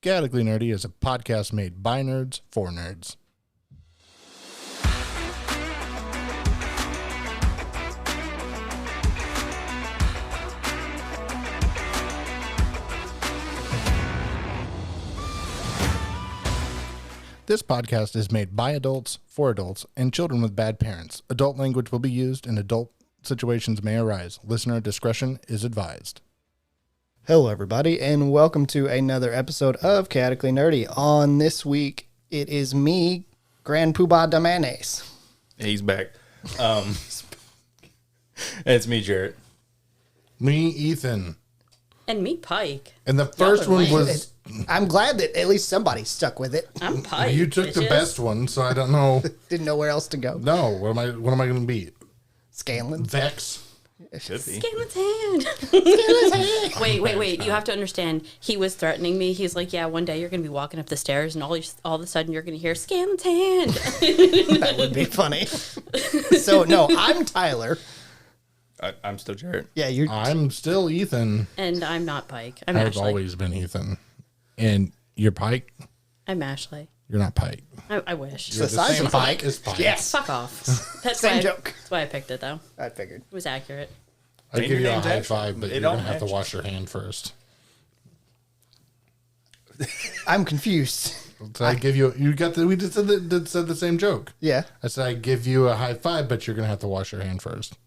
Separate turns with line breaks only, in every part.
Chaotically Nerdy is a podcast made by nerds for nerds. This podcast is made by adults, for adults, and children with bad parents. Adult language will be used and adult situations may arise. Listener discretion is advised.
Hello, everybody, and welcome to another episode of Chaotically Nerdy. On this week, it is me, Grand Poobah de Mayonnaise.
He's back. And it's me, Jarrett.
Me, Ethan.
And me, Pike.
And the first one was...
I'm glad that at least somebody stuck with it.
I'm Pike.
You took the best one, so I don't know.
Didn't know where else to go.
No, what am I going to be?
Scanlan.
Vex.
Should be.
Scanlan's hand. Wait. You have to understand, he was threatening me. He's like, yeah, one day you're going to be walking up the stairs and all of a sudden you're going to hear Scanlan's hand.
That would be funny. So, no, I'm Tyler.
I'm still Jarrett.
Yeah, you're...
I'm still Ethan.
And I'm not Pike. I'm
I've
Ashley.
always been Ethan. And you're Pike?
I'm Ashley.
You're not Pike.
I wish.
the size of Pike.
As Pike.
Yes.
Fuck off. That's
Same
why
joke.
That's why I picked it, though.
I figured.
It was accurate.
I'd give you a high
Actually,
five, but
they
you're
don't
going to have to
match.
wash your hand first.
I'm confused.
So I give you, we just said the same joke.
Yeah.
I said I give you a high five, but you're going to have to wash your hand first.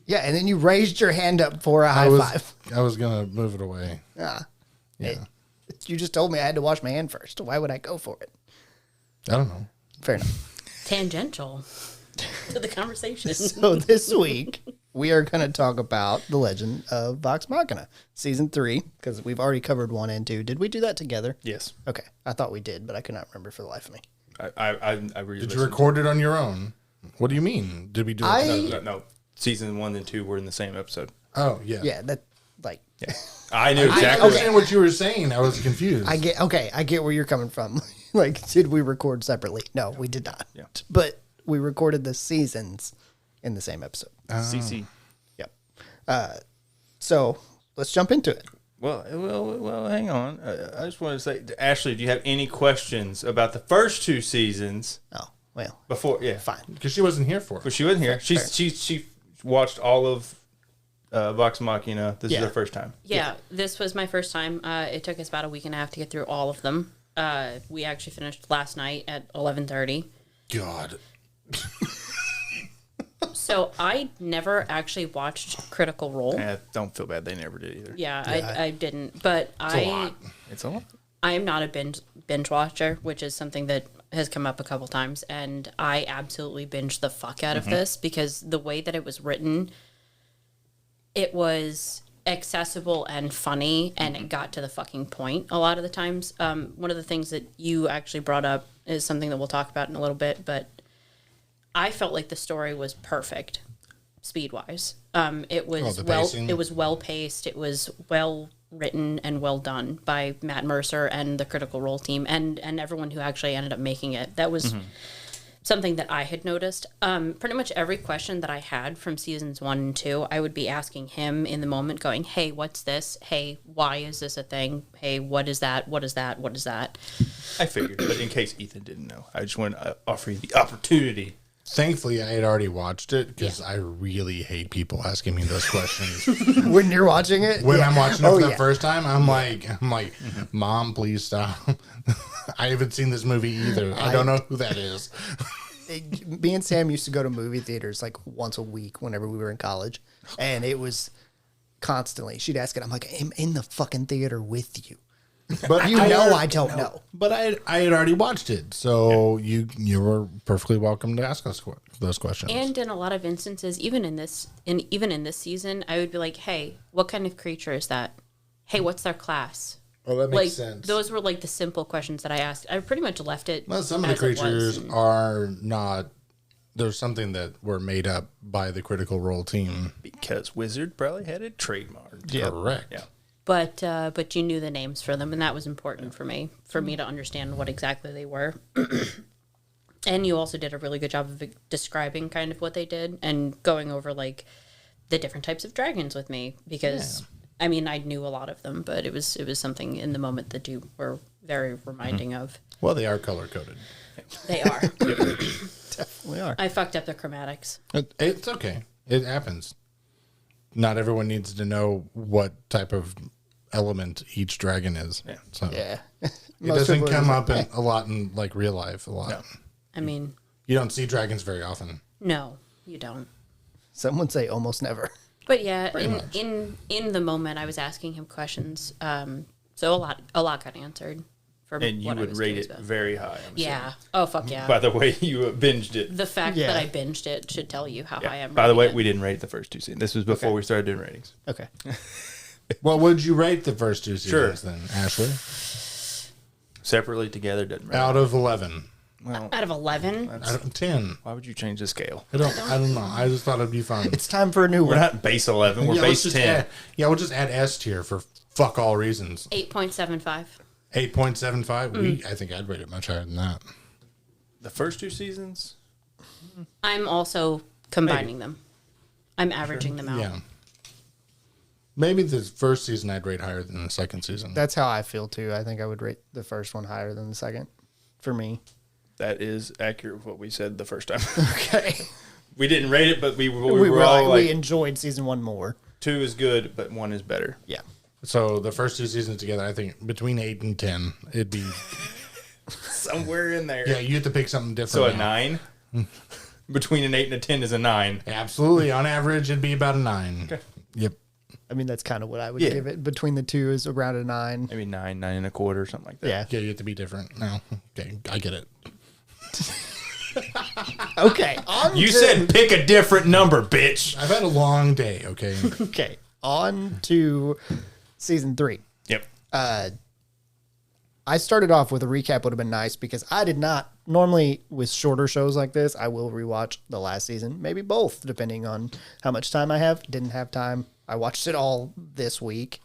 Yeah, and then you raised your hand up for a high five.
I was going to move it away.
Ah.
Yeah.
You just told me I had to wash my hand first. Why would I go for it?
I don't know.
Fair enough.
Tangential to the conversation.
So this week, we are going to talk about The Legend of Vox Machina, Season 3, because we've already covered 1 and 2. Did we do that together?
Yes.
Okay. I thought we did, but I could not remember for the life of me.
I
Did you record it on your own? What do you mean? Did we do it?
No. Season 1 and 2 were in the same episode.
Oh, yeah.
Yeah, that, like...
Yeah. I knew
I
exactly.
understand what you were saying. I was confused.
I get where you're coming from. Like, did we record separately? No, we did not.
Yeah.
But we recorded the seasons in the same episode.
CC.
Yep. So, let's jump into it.
Well, hang on. I just want to say, Ashley, do you have any questions about the first 2 seasons?
Oh, well,
Before, yeah.
fine.
Because she wasn't here for it.
But she wasn't here. She watched all of Vox Machina. This is
Yeah.
her first time.
Yeah, this was my first time. It took us about a week and a half to get through all of them. We actually finished last night at 11:30.
God.
So I never actually watched Critical Role.
Don't feel bad. They never did either.
Yeah, I didn't. But
It's a lot.
I am not a binge watcher, which is something that has come up a couple times. And I absolutely binged the fuck out of this because the way that it was written, it was accessible and funny, and it got to the fucking point a lot of the times. One of the things that you actually brought up is something that we'll talk about in a little bit, but I felt like the story was perfect speed-wise. It was
pacing.
it was well paced, it was well written and well done by Matt Mercer and the Critical Role team and everyone who actually ended up making it. That was something that I had noticed. Pretty much every question that I had from seasons 1 and 2, I would be asking him in the moment going, hey, what's this? Hey, why is this a thing? Hey, what is that? What is that? What is that?
I figured, but in case Ethan didn't know, I just wanted to offer you the opportunity.
Thankfully, I had already watched it because I really hate people asking me those questions.
When you're watching it?
When I'm watching it for the
yeah.
first time, I'm like, Mom, please stop. I haven't seen this movie either. I don't know who that is.
Me and Sam used to go to movie theaters like once a week whenever we were in college. And it was constantly, she'd ask it. I'm like, I'm in the fucking theater with you.
But
I don't know.
But I had already watched it, so you were perfectly welcome to ask us those questions.
And in a lot of instances, even in this season, I would be like, hey, what kind of creature is that? Hey, what's their class?
Oh, that
Like,
makes sense.
those were like the simple questions that I asked. I pretty much left it.
Well, some of the
as it was.
creatures are not. There's something that were made up by the Critical Role team.
Because Wizard probably had it trademarked.
Yeah. Correct.
Yeah.
But you knew the names for them, and that was important for me to understand what exactly they were. And you also did a really good job of describing kind of what they did and going over like the different types of dragons with me because I mean I knew a lot of them, but it was something in the moment that you were very reminding of.
Well, they are color coded.
They are.
Definitely are.
I fucked up the chromatics.
It's okay. It happens. Not everyone needs to know what type of element each dragon is.
Yeah.
So
Yeah.
it
Most
doesn't
people are
come
just
up a lot in like real life. A lot.
No.
I mean,
You don't see dragons very often.
no, you don't.
Some would say almost never.
But yeah,
much.
in the moment, I was asking him questions. So a lot got answered. For
And you
what I
would
was
rate
curious
it
about.
very high. I'm
Yeah. Oh fuck yeah.
assuming. By the way, you binged it.
The fact
Yeah.
that I binged it should tell you how high
Yeah.
I'm.
By the way,
rating
we
it.
didn't rate the first 2 seasons. This was before we started doing ratings.
Okay.
What would you rate the first 2 seasons then, Ashley?
Separately, together, doesn't matter.
Out of 11.
Well,
Out of 11,
Out of 10.
why would you change the scale?
I don't know. I just thought it'd be fun.
It's time for a new
We're
one.
not base 11. We're
Yeah, let's
base
just
10.
add- we'll just add S tier for fuck all reasons.
8.75.
8.75. I think I'd rate it much higher than that.
The first 2 seasons?
I'm also combining them. I'm averaging them out.
Yeah. Maybe the first season I'd rate higher than the second season.
That's how I feel too. I think I would rate the first one higher than the second for me.
That is accurate with what we said the first time.
Okay.
We didn't rate it, but we
we
were all like,
we enjoyed season 1 more.
2 is good, but 1 is better.
Yeah.
So the first 2 seasons together, I think between 8 and 10, it'd be.
Somewhere in there.
Yeah, you have to pick something different.
So a
now.
9? Between an 8 and a 10 is a 9.
Absolutely. On average, it'd be about a 9.
Okay.
Yep.
I mean, that's kind of what I would
Yeah.
give it. Between the two is around a 9.
Maybe 9, 9 and a quarter, something like that.
Yeah.
Yeah, you have to be different. No. Okay, I get it.
Okay. On
You
to-
said pick a different number, bitch.
I've had a long day, okay?
Okay. On to season 3.
Yep.
I started off with a recap would have been nice because I did not normally with shorter shows like this. I will rewatch the last season, maybe both, depending on how much time I have. Didn't have time. I watched it all this week,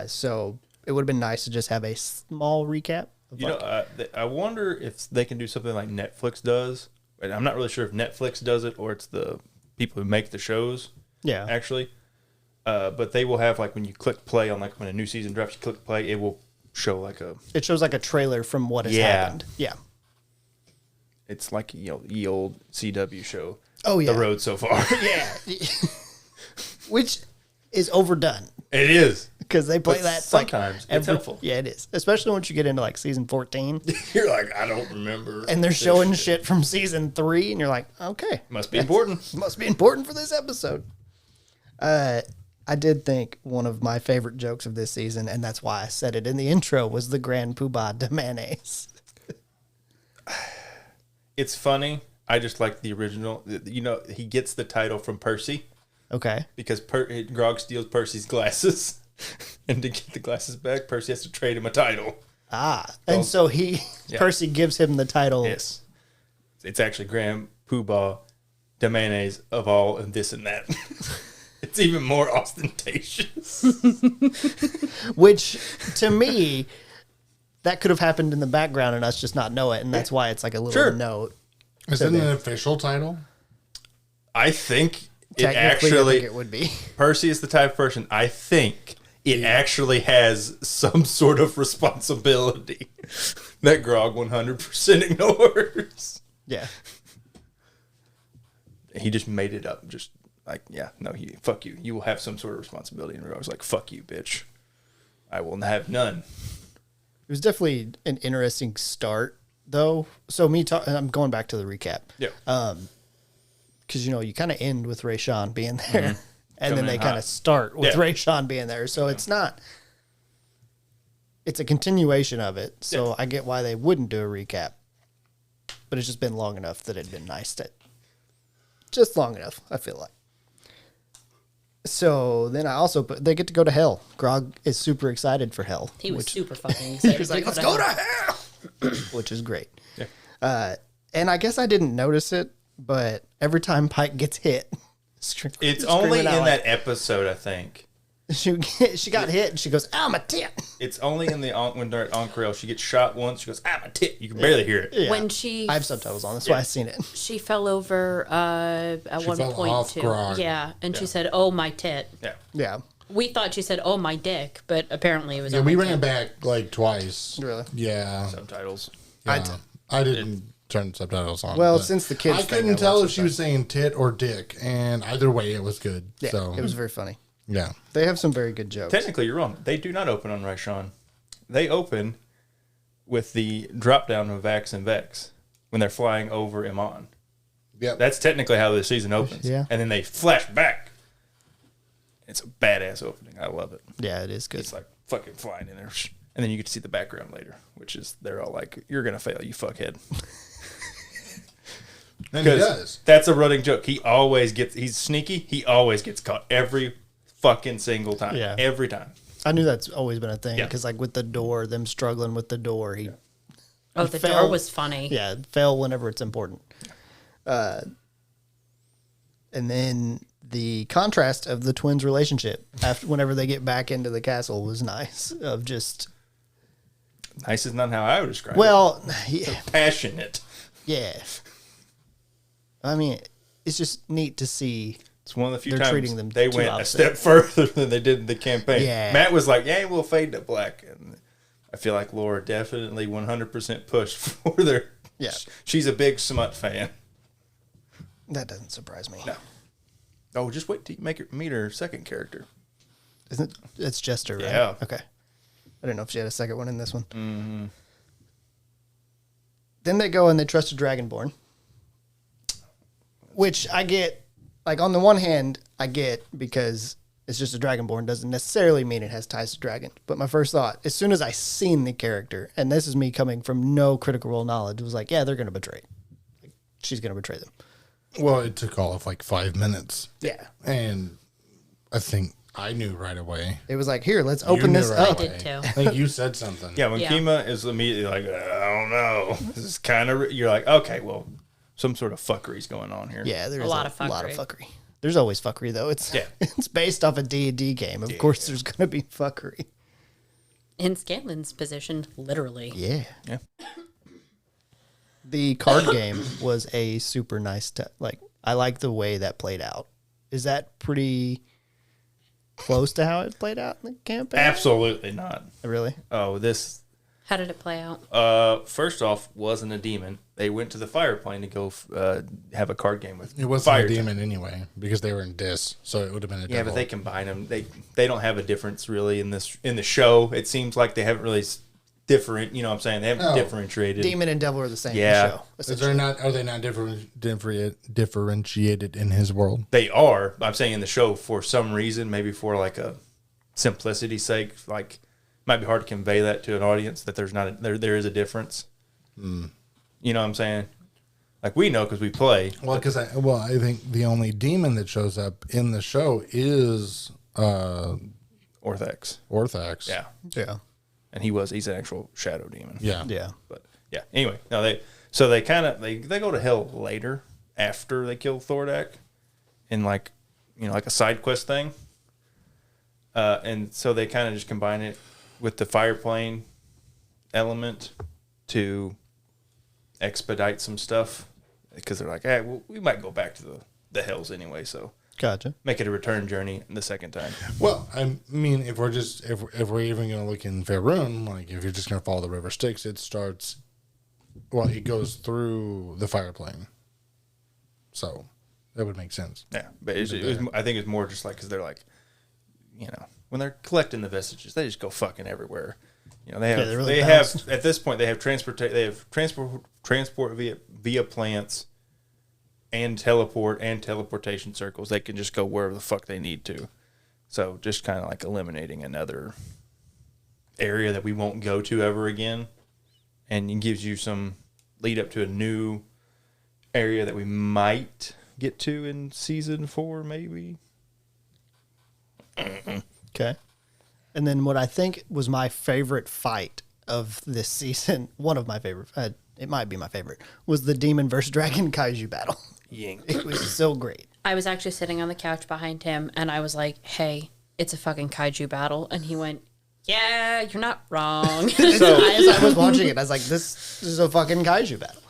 so it would have been nice to just have a small recap. Of
You know, I wonder if they can do something like Netflix does. And I'm not really sure if Netflix does it or it's the people who make the shows,
yeah,
actually. But they will have, like, when you click play on, like, when a new season drops, you click play, it will show, like,
it shows like a trailer from what has
Yeah.
happened. Yeah.
it's like, you know, the old CW show.
Oh yeah.
The road so far.
Yeah. Which is overdone
It is.
because they play
But
that
sometimes it's helpful.
Yeah, it is, especially once you get into like season 14.
You're like, I don't remember.
And they're
this
showing shit from season 3, and you're like, okay,
Must be important.
must be important for this episode. I did think one of my favorite jokes of this season, and that's why I said it in the intro, was the Grand Poobah de mayonnaise.
It's funny. I just like the original. You know, he gets the title from Percy
Okay.
because Grog steals Percy's glasses. And to get the glasses back, Percy has to trade him a title.
And so
Yeah.
Percy gives him the title.
Yes. It's actually Grand Poobah de mayonnaise of all and this and that. It's even more ostentatious.
Which, to me, that could have happened in the background and us just not know it, and that's why it's like a little
Sure.
note.
Is it an official title?
I think it
Technically, I
actually,
think it would be.
Percy is the type of person, I think it actually has some sort of responsibility that Grog 100% ignores.
Yeah.
He just made it up. Just like, yeah, no, fuck you. You will have some sort of responsibility. And Grog's like, fuck you, bitch. I will have none.
It was definitely an interesting start, though. So I'm going back to the recap.
Yeah.
Because, you kind of end with Ray Sean being there. And
Coming
then they
in
kind
hot.
of start with
Yeah.
Ray Sean being there. So it's a continuation of it. So
Yeah.
I get why they wouldn't do a recap. But it's just been long enough that it'd been nice to. Just long enough, I feel like. So then they get to go to hell. Grog is super excited for hell.
He was
which,
super fucking excited.
he was like, let's go to hell, which is great.
Yeah.
And I guess I didn't notice it, but every time Pike gets hit,
It's only in that episode, I think.
she got hit and she goes, "Ow, my tit."
It's only in when they're at Onkrell. She gets shot once. She goes, my tit. You can barely hear it.
Yeah.
When she
I have subtitles on, that's why I've seen it.
she fell over at
She
one
fell
point
off
too.
Grog.
Yeah, and she said, "Oh, my tit."
Yeah.
Yeah.
We thought she said, "Oh, my dick," but apparently it was.
Yeah,
only
we ran
dick.
it back like twice.
Really?
Yeah.
Subtitles.
Yeah. I didn't turn subtitles on.
Well,
but
since the kids
I
thing,
couldn't
I
tell
watched
if she was saying tit or dick, and either way, it was good.
Yeah,
so
it was very funny.
yeah.
They have some very good jokes.
Technically, you're wrong. They do not open on Raishan. They open with the drop down of Vax and Vex when they're flying over Iman.
Yep.
That's technically how the season opens.
Yeah.
And then they flash back. It's a badass opening. I love it.
Yeah, it is good.
It's like fucking flying in there. And then you get to see the background later, which is they're all like, "You're going to fail, you fuckhead."
And he does.
That's a running joke. He's sneaky. He always gets caught every fucking single time.
Yeah.
Every time.
I knew that's always been a thing
Yeah.
because, like, with the door, them struggling with the door,
Oh, the
fell-
door was funny.
yeah, fail whenever it's important. And then the contrast of the twins' relationship after whenever they get back into the castle was nice. Of just
Nice is not how I would describe
well, yeah,
it. Passionate.
yeah. I mean, it's just neat to see.
It's one of the few
They're
times
treating them
they
too
went a
opposite.
step further than they did in the campaign.
Yeah.
Matt was like, "Yeah, we'll fade to black," and I feel like Laura definitely 100% pushed for their.
Yeah.
She's a big smut fan.
That doesn't surprise me.
No. Oh, just wait till you meet her second character.
Isn't it? It's Jester, right?
Yeah.
Okay. I didn't know if she had a second one in this one. Mm-hmm. Then they go and they trust a Dragonborn, which I get. Like, on the one hand, I get because it's just a Dragonborn doesn't necessarily mean it has ties to dragon. But my first thought, as soon as I seen the character, and this is me coming from no Critical Role knowledge, was like, yeah, they're going to betray. Like, she's going to betray them.
Well, it took all of like 5 minutes.
Yeah.
And I think I knew right away.
It was like, here, let's
You
open
knew
this
right
up.
I did
away.
too.
I think you said something.
Yeah, when
Yeah.
Kima is immediately like, "I don't know," this is kind of you're like, okay, well, some sort of fuckery's going on here.
Yeah, there's
A lot of
fuckery. There's always fuckery, though. It's
Yeah.
it's based off a D&D game. Of course, there's going to be fuckery.
In Scanlan's position, literally.
Yeah.
Yeah.
The card game was a super nice I like the way that played out. Is that pretty close to how it played out in the campaign?
Absolutely not.
Really?
Oh, this
How did it play out?
first off wasn't a demon. They went to the fire plane to go have a card game with
It wasn't
fire
a demon anyway because they were in dis, so it would have been a
Yeah,
devil.
but they combine them. They don't have a difference really in the show. It seems like they haven't really different. You know what I'm saying? They haven't
No.
differentiated.
Demon and devil are the same
Yeah.
in the show.
Is there not? Are they not differentiated in his world?
They are. I'm saying in the show for some reason, maybe for like a simplicity's sake, like might be hard to convey that to an audience that there's not there is a difference. You know what I'm saying? Like we know because we play.
Well, I think the only demon that shows up in the show is
Orthax.
Orthax.
Yeah,
Yeah.
and he's an actual shadow demon.
Yeah.
Yeah.
But yeah. Anyway, no, they kind of they go to hell later after they kill Thordak in like like a side quest thing. And so they kind of just combine it with the fire plane element to expedite some stuff because they're like, hey, well, we might go back to the hells anyway, so
Gotcha.
make it a return journey the second time.
Well, I mean, if we're even going to look in Faerun, like if you're just going to follow the river Styx, it starts. Well, it goes through the fire plane, so that would make sense.
Yeah, but I think it's more just like because they're like, when they're collecting the vestiges, they just go fucking everywhere. They have
they're really
they
balanced.
have at this point they have transport via plants and teleportation circles. They can just go wherever the fuck they need to. So just kind of like eliminating another area that we won't go to ever again, and it gives you some lead up to a new area that we might get to in season 4, maybe.
Okay. And then what I think was my favorite fight of this season, one of my favorite, it might be my favorite, was the demon versus dragon kaiju battle.
Yank.
It was so great.
I was actually sitting on the couch behind him, and I was like, hey, it's a fucking kaiju battle. And he went, yeah, you're not wrong.
As I was watching it, I was like, this is a fucking kaiju battle.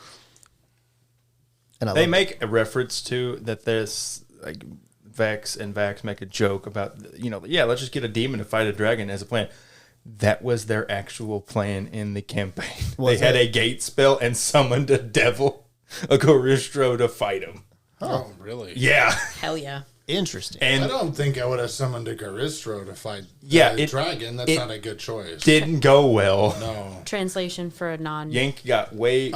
And
They make a reference to that there's like Vex and Vax make a joke about, yeah, let's just get a demon to fight a dragon as a plan. That was their actual plan in the campaign. They had a gate spell and summoned a devil, a Goristro, to fight him.
Oh, really?
Yeah.
Hell yeah.
Interesting.
And
I don't think I would have summoned a Garistro to fight
Yeah,
dragon. That's not a good choice.
didn't go well.
No.
Translation for a non.
Yank got a way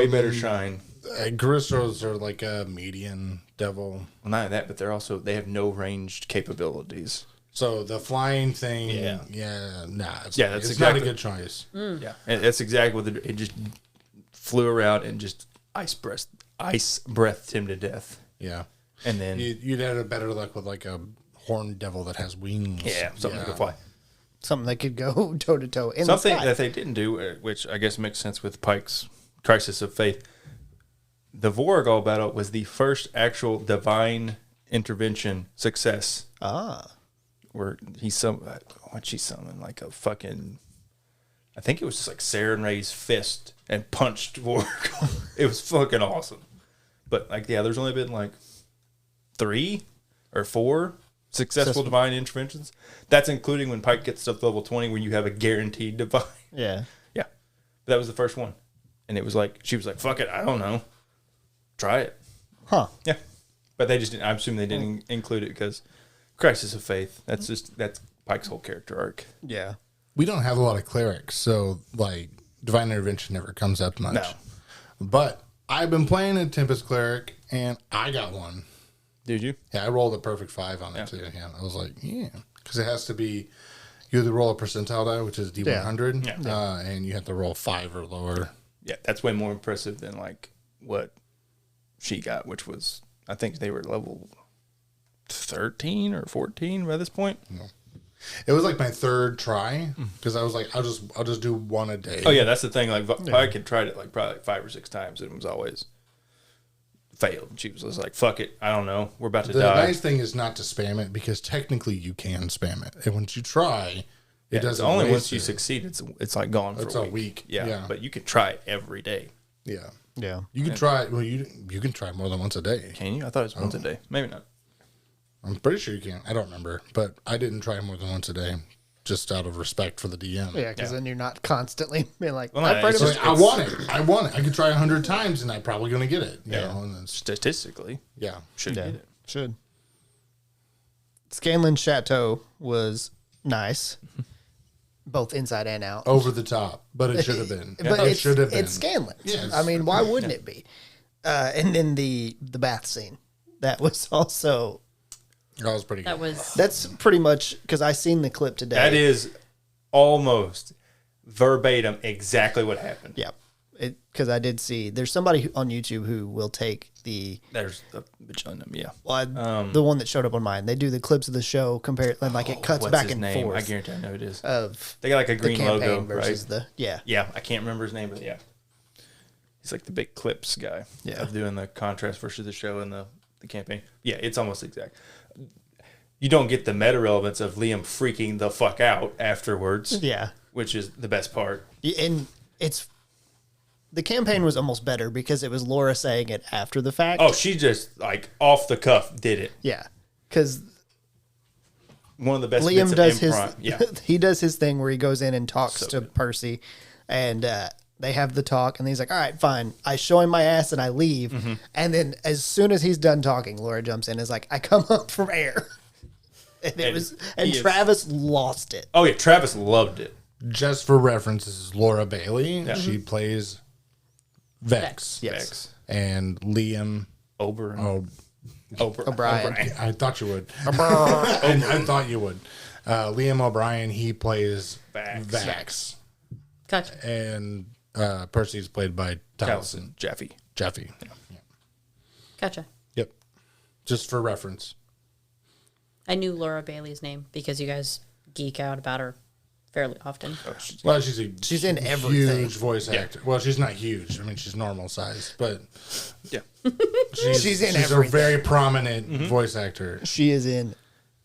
better shine.
Garistros are like a median devil.
Well, not that, but they have no ranged capabilities.
So the flying thing,
Yeah.
it's
that's
it's
exactly-
not a good choice.
Yeah, and that's exactly what it just flew around and just ice breathed him to death.
Yeah.
And then
You'd have a better luck with like a horned devil that has wings.
something that could fly.
Something that could go toe to toe in
Something
the sky.
that they didn't do, which I guess makes sense with Pike's Crisis of Faith. The Voragol battle was the first actual divine intervention success. Where what'd she summon? Like a fucking, I think it was just like Saren Ray's fist and punched Voragol. It was fucking awesome. But like, yeah, there's only been like 3 or 4 successful divine interventions. That's including when Pike gets to level 20 when you have a guaranteed divine.
Yeah.
Yeah. But that was the first one. And it was like, she was like, fuck it, I don't know. Try it.
Huh.
Yeah. But they just didn't, I assume they didn't include it because Crisis of Faith, that's Pike's whole character arc.
Yeah.
We don't have a lot of clerics, so like divine intervention never comes up much.
No.
But I've been playing a Tempest cleric and I got one.
Did you?
Yeah, I rolled a perfect 5 on it too. Yeah, I was like, yeah, because it has to be. You either roll a percentile die, which is D100, and you have to roll 5 or lower.
Yeah, that's way more impressive than like what she got, which was, I think they were level 13 or 14 by this point.
No. It was like my 3rd try because I was like, I'll just do one a day.
Oh yeah, that's the thing. Like Pike had tried it like probably like 5 or 6 times and it was always failed. She was just like, fuck it, I don't know, we're about to
The
die.
nice thing is not to spam it because technically you can spam it, and once you try, it doesn't.
Only
waste
once you
it.
succeed, it's like gone for
It's
a
a
week.
week.
Yeah,
Yeah.
but you can try it every day.
Yeah,
Yeah.
you can try. Well, you can try more than once a day.
Can you? I thought it was once a day. Maybe not.
I'm pretty sure you can. I don't remember, but I didn't try more than once a day, just out of respect for the DM.
Yeah, because then you're not constantly being like,
Well, no,
I've heard
it's
of
just-
it.
I want it. I want it. I could try 100 times, and I'm probably going to get it. You know, and it's,
Statistically,
yeah.
should
Yeah,
get it.
should. Scanlan Chateau was nice, both inside and out.
Over the top, but it should have been.
But
It
it's,
should have been.
it's Scanlan.
Yes.
I mean, why wouldn't it be? And then the bath scene. That was also,
That was pretty good.
That was
that's pretty much, because I seen the clip today.
That is almost verbatim exactly what happened.
Yeah. Because I did see, there's somebody on YouTube who will take the
There's a bitch on them. Yeah.
the one that showed up on mine. They do the clips of the show, compare, and like it cuts
What's
back
his
and
name?
forth
I guarantee I know it is.
of
They got like a
the
green
campaign
logo,
versus
right?
the
Yeah, I can't remember his name, but yeah, he's like the big clips guy.
Yeah.
Of doing the contrast versus the show and the campaign. Yeah, it's almost exact. You don't get the meta relevance of Liam freaking the fuck out afterwards.
Yeah.
Which is the best part.
And it's, the campaign was almost better because it was Laura saying it after the fact.
Oh, she just like off the cuff did it.
Yeah. Because
One of the best
Liam
bits
does
of
his,
improv. Yeah.
he does his thing where he goes in and talks
So
to
good.
Percy, and they have the talk, and he's like, all right, fine. I show him my ass and I leave.
Mm-hmm.
And then as soon as he's done talking, Laura jumps in and is like, I come up from air. And
he is-
Travis lost it.
Oh yeah, Travis loved it.
Just for reference, this is Laura Bailey. She plays Vex.
Yes.
Vex.
And Liam.
Oberon.
O'Brien.
I thought you would. I thought you would. Liam O'Brien, he plays
Vax.
Vax.
gotcha.
And Percy's played by Taliesin.
Taliesin, Jeffy.
Jeffy.
Gotcha.
Yep. Just for reference.
I knew Laura Bailey's name because you guys geek out about her fairly often.
Well,
She's in everything.
huge voice actor. Well, she's not huge. I mean, she's normal size, but
Yeah.
she's
in
a
everything.
very prominent voice actor.
She is in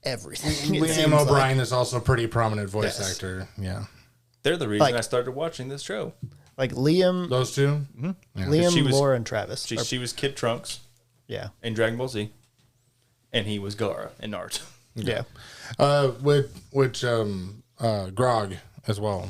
everything. it
Liam
seems like.
O'Brien is also a pretty prominent voice
Yes.
actor. Yeah.
They're the reason
Like-
I started watching this show.
Like Liam,
Those two?
Liam,
She was-
Laura, and Travis.
She was Kid Trunks
Yeah.
in Dragon Ball Z. and he was Gara in Naruto.
Yeah.
Grog as well.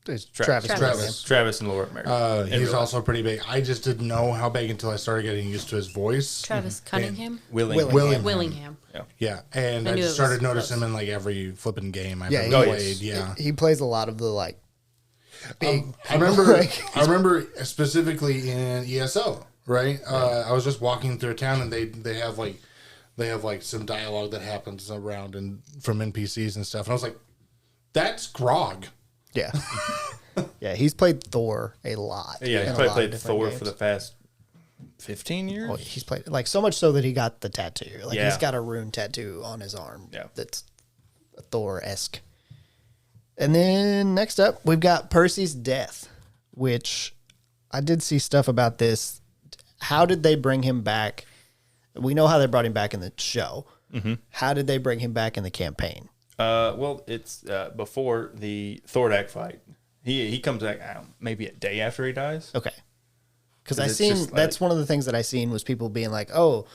It's
Travis.
Travis and Laura Merrick.
He's also pretty big. I just didn't know how big until I started getting used to his voice.
Travis Cunningham?
Willingham.
Yeah.
Yeah, and I
knew it
just
was
started noticing
close.
him in like every flipping game I've
Yeah,
ever
he-
played. Yeah,
He plays a lot of the like big.
I remember specifically in ESO, right? I was just walking through town and they have like some dialogue that happens around and from NPCs and stuff, and I was like, "That's Grog."
Yeah. Yeah, he's played Thor a lot.
Yeah,
in
he
a
probably
lot of
played
different
Thor
games.
for the past 15 years.
Oh, he's played like so much so that he got the tattoo. Like
Yeah.
he's got a rune tattoo on his arm.
Yeah.
That's Thor-esque. And then next up, we've got Percy's death, which I did see stuff about this. How did they bring him back? We know how they brought him back in the show. Mm-hmm. How did they bring him back in the campaign?
Well, it's before the Thordak fight. He comes back maybe a day after he dies.
Okay. Because I
It's
seen
just
that's
like-
one of the things that I seen was people being like, "Oh,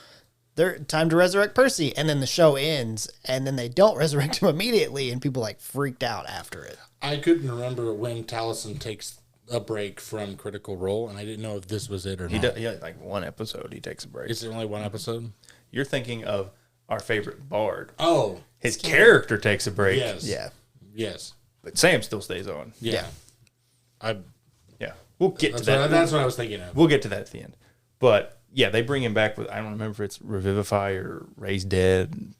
they're time to resurrect Percy," and then the show ends, and then they don't resurrect him immediately, and people like freaked out after it.
I couldn't remember when Taliesin takes a break from Critical Role, and I didn't know if this was it or
He
not.
does, like one episode. He takes a break.
Is it only one episode?
You're thinking of our favorite bard.
Oh,
His character takes a break.
yes.
Yeah,
Yes.
But Sam still stays on.
Yeah.
Yeah. We'll get to that.
That's what I was thinking of.
We'll get to that at the end. But yeah, they bring him back with, I don't remember if it's Revivify or Raise Dead,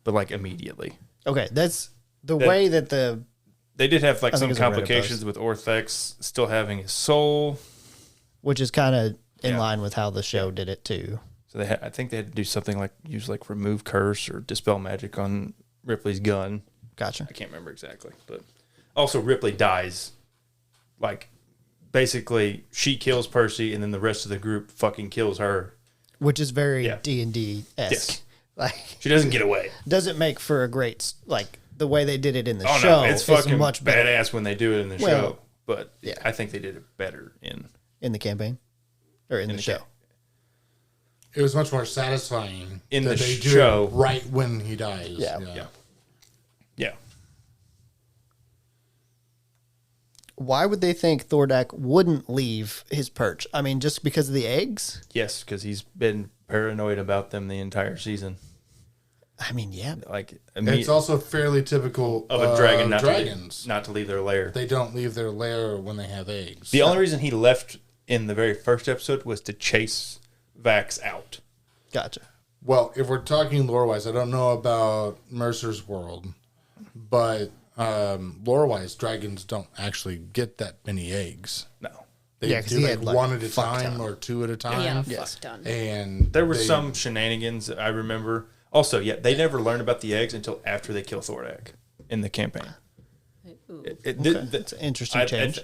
but like immediately.
okay, that's the way that the
They did have like
I
some
think it's a Reddit
complications with Orthex still having his soul.
which is kind of in
Yeah.
line with how the show did it too.
So I think they had to do something like use like remove curse or dispel magic on Ripley's gun.
Gotcha.
I can't remember exactly, but also Ripley dies. Like basically she kills Percy and then the rest of the group fucking kills her.
Which is very
Yeah.
D&D-esque.
Yes.
Like,
She doesn't get away.
doesn't make for a great like the way they did it in the
Oh
show.
no, it's
is
fucking
much better
badass when they do it in the
Well,
show. But
yeah.
I think they did it better in
in the campaign or in the show.
It was much more satisfying
In
that
the
they do
show.
it right when he dies.
Yeah.
Yeah.
Why would they think Thordak wouldn't leave his perch? I mean, just because of the eggs?
Yes, because he's been paranoid about them the entire season.
I mean, yeah.
Like
It's also fairly typical
of a dragon
dragons.
not to leave their lair.
They don't leave their lair when they have eggs.
The only reason he left in the very first episode was to chase Vax out.
Gotcha.
Well, if we're talking lore-wise, I don't know about Mercer's world, but lore-wise, dragons don't actually get that many eggs.
No.
They
Yeah, 'cause
do
he
like
had, like,
one at a
fuck
time
ton.
or two at a time.
Yeah,
Yes.
fuck done.
And
There were
they-
some shenanigans I remember. Also, yeah, they never learn about the eggs until after they kill Thordak in the campaign.
It's an interesting change.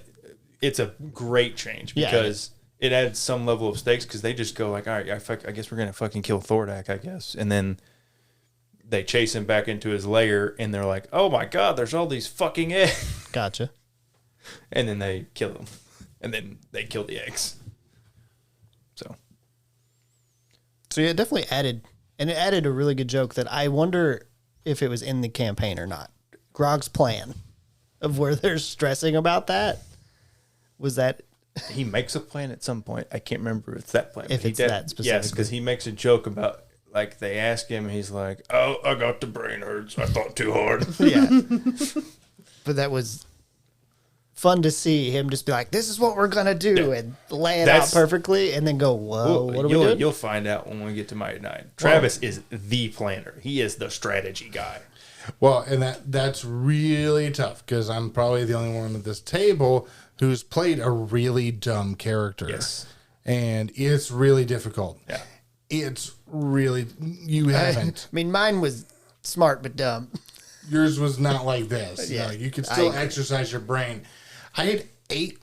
It's a great change
Yeah.
because it adds some level of stakes because they just go like, all right, I guess we're going to fucking kill Thordak, I guess. And then they chase him back into his lair and they're like, oh my God, there's all these fucking eggs.
Gotcha.
And then they kill him. And then they kill the eggs. So,
So yeah, it definitely added, and it added a really good joke that I wonder if it was in the campaign or not. Grog's plan of where they're stressing about that was that
he makes a plan at some point. I can't remember if it's that plan.
If
but he
it's that
Yes,
specifically.
because he makes a joke about, like, they ask him, and he's like, oh, I got the brain hurts. I thought too hard.
yeah. But that was fun to see him just be like, "This is what we're gonna do," and lay it out
That's-
perfectly, and then go, "Whoa, what are we doing?"
You'll find out when we get to Mighty Nine. Travis is the planner. He is the strategy guy.
Well, and that's really tough because I'm probably the only one at this table who's played a really dumb character.
Yes.
And it's really difficult.
Yeah.
It's really, you haven't.
I mean, mine was smart but dumb.
Yours was not like this.
Yeah.
No, you could still
I-
exercise your brain. I had 8,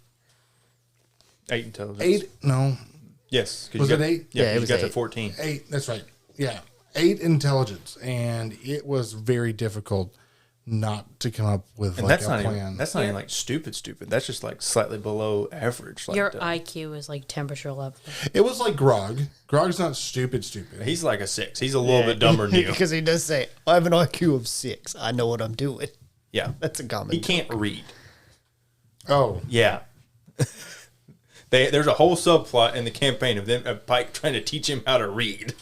Intelligence.
no,
Yes. 'cause
Was
you
it
got-
8?
Yeah,
Yeah, it
you
was
got to
8.
14.
8, that's right. Yeah. 8 intelligence. And it was very difficult not to come up with
And
like
that's
a
not
plan.
even that's not even like stupid. That's just like slightly below average. Like
Your
the-
IQ is like temperature level.
It was like Grog. Grog's not stupid.
he's like a 6. He's a little bit dumber than you.
Because he does say, I have an IQ of 6. I know what I'm doing.
Yeah,
That's a common.
he can't read.
Oh,
Yeah. There's a whole subplot in the campaign of them of Pike trying to teach him how to read.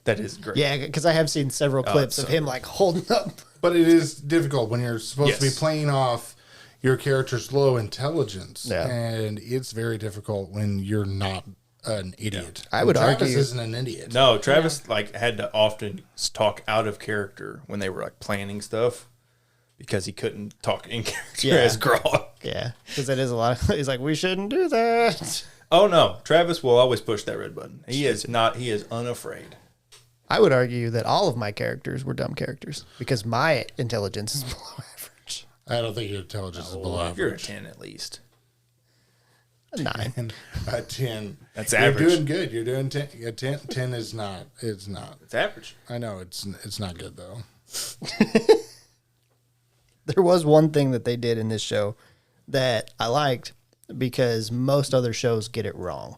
That is great.
Yeah, because I have seen several clips
it's
of
so
him like holding up.
but it is difficult when you're supposed to be
Yes.
playing off your character's low intelligence,
Yeah.
and it's very difficult when you're not an idiot.
I would
Travis
argue-
isn't an idiot.
No, Travis like had to often talk out of character when they were like planning stuff because he couldn't talk in character
Yeah.
as Grog.
Yeah, because it is a lot. He's like, we shouldn't do that.
Oh no, Travis will always push that red button. He is not. He is unafraid.
I would argue that all of my characters were dumb characters because my intelligence is below average.
I don't think your intelligence is below
You're a
average.
10 at least.
A 9.
And a 10.
That's
You're
average.
doing good. You're doing 10. A 10 is not. It's not.
It's average.
I know it's not good though.
There was one thing that they did in this show that I liked because most other shows get it wrong,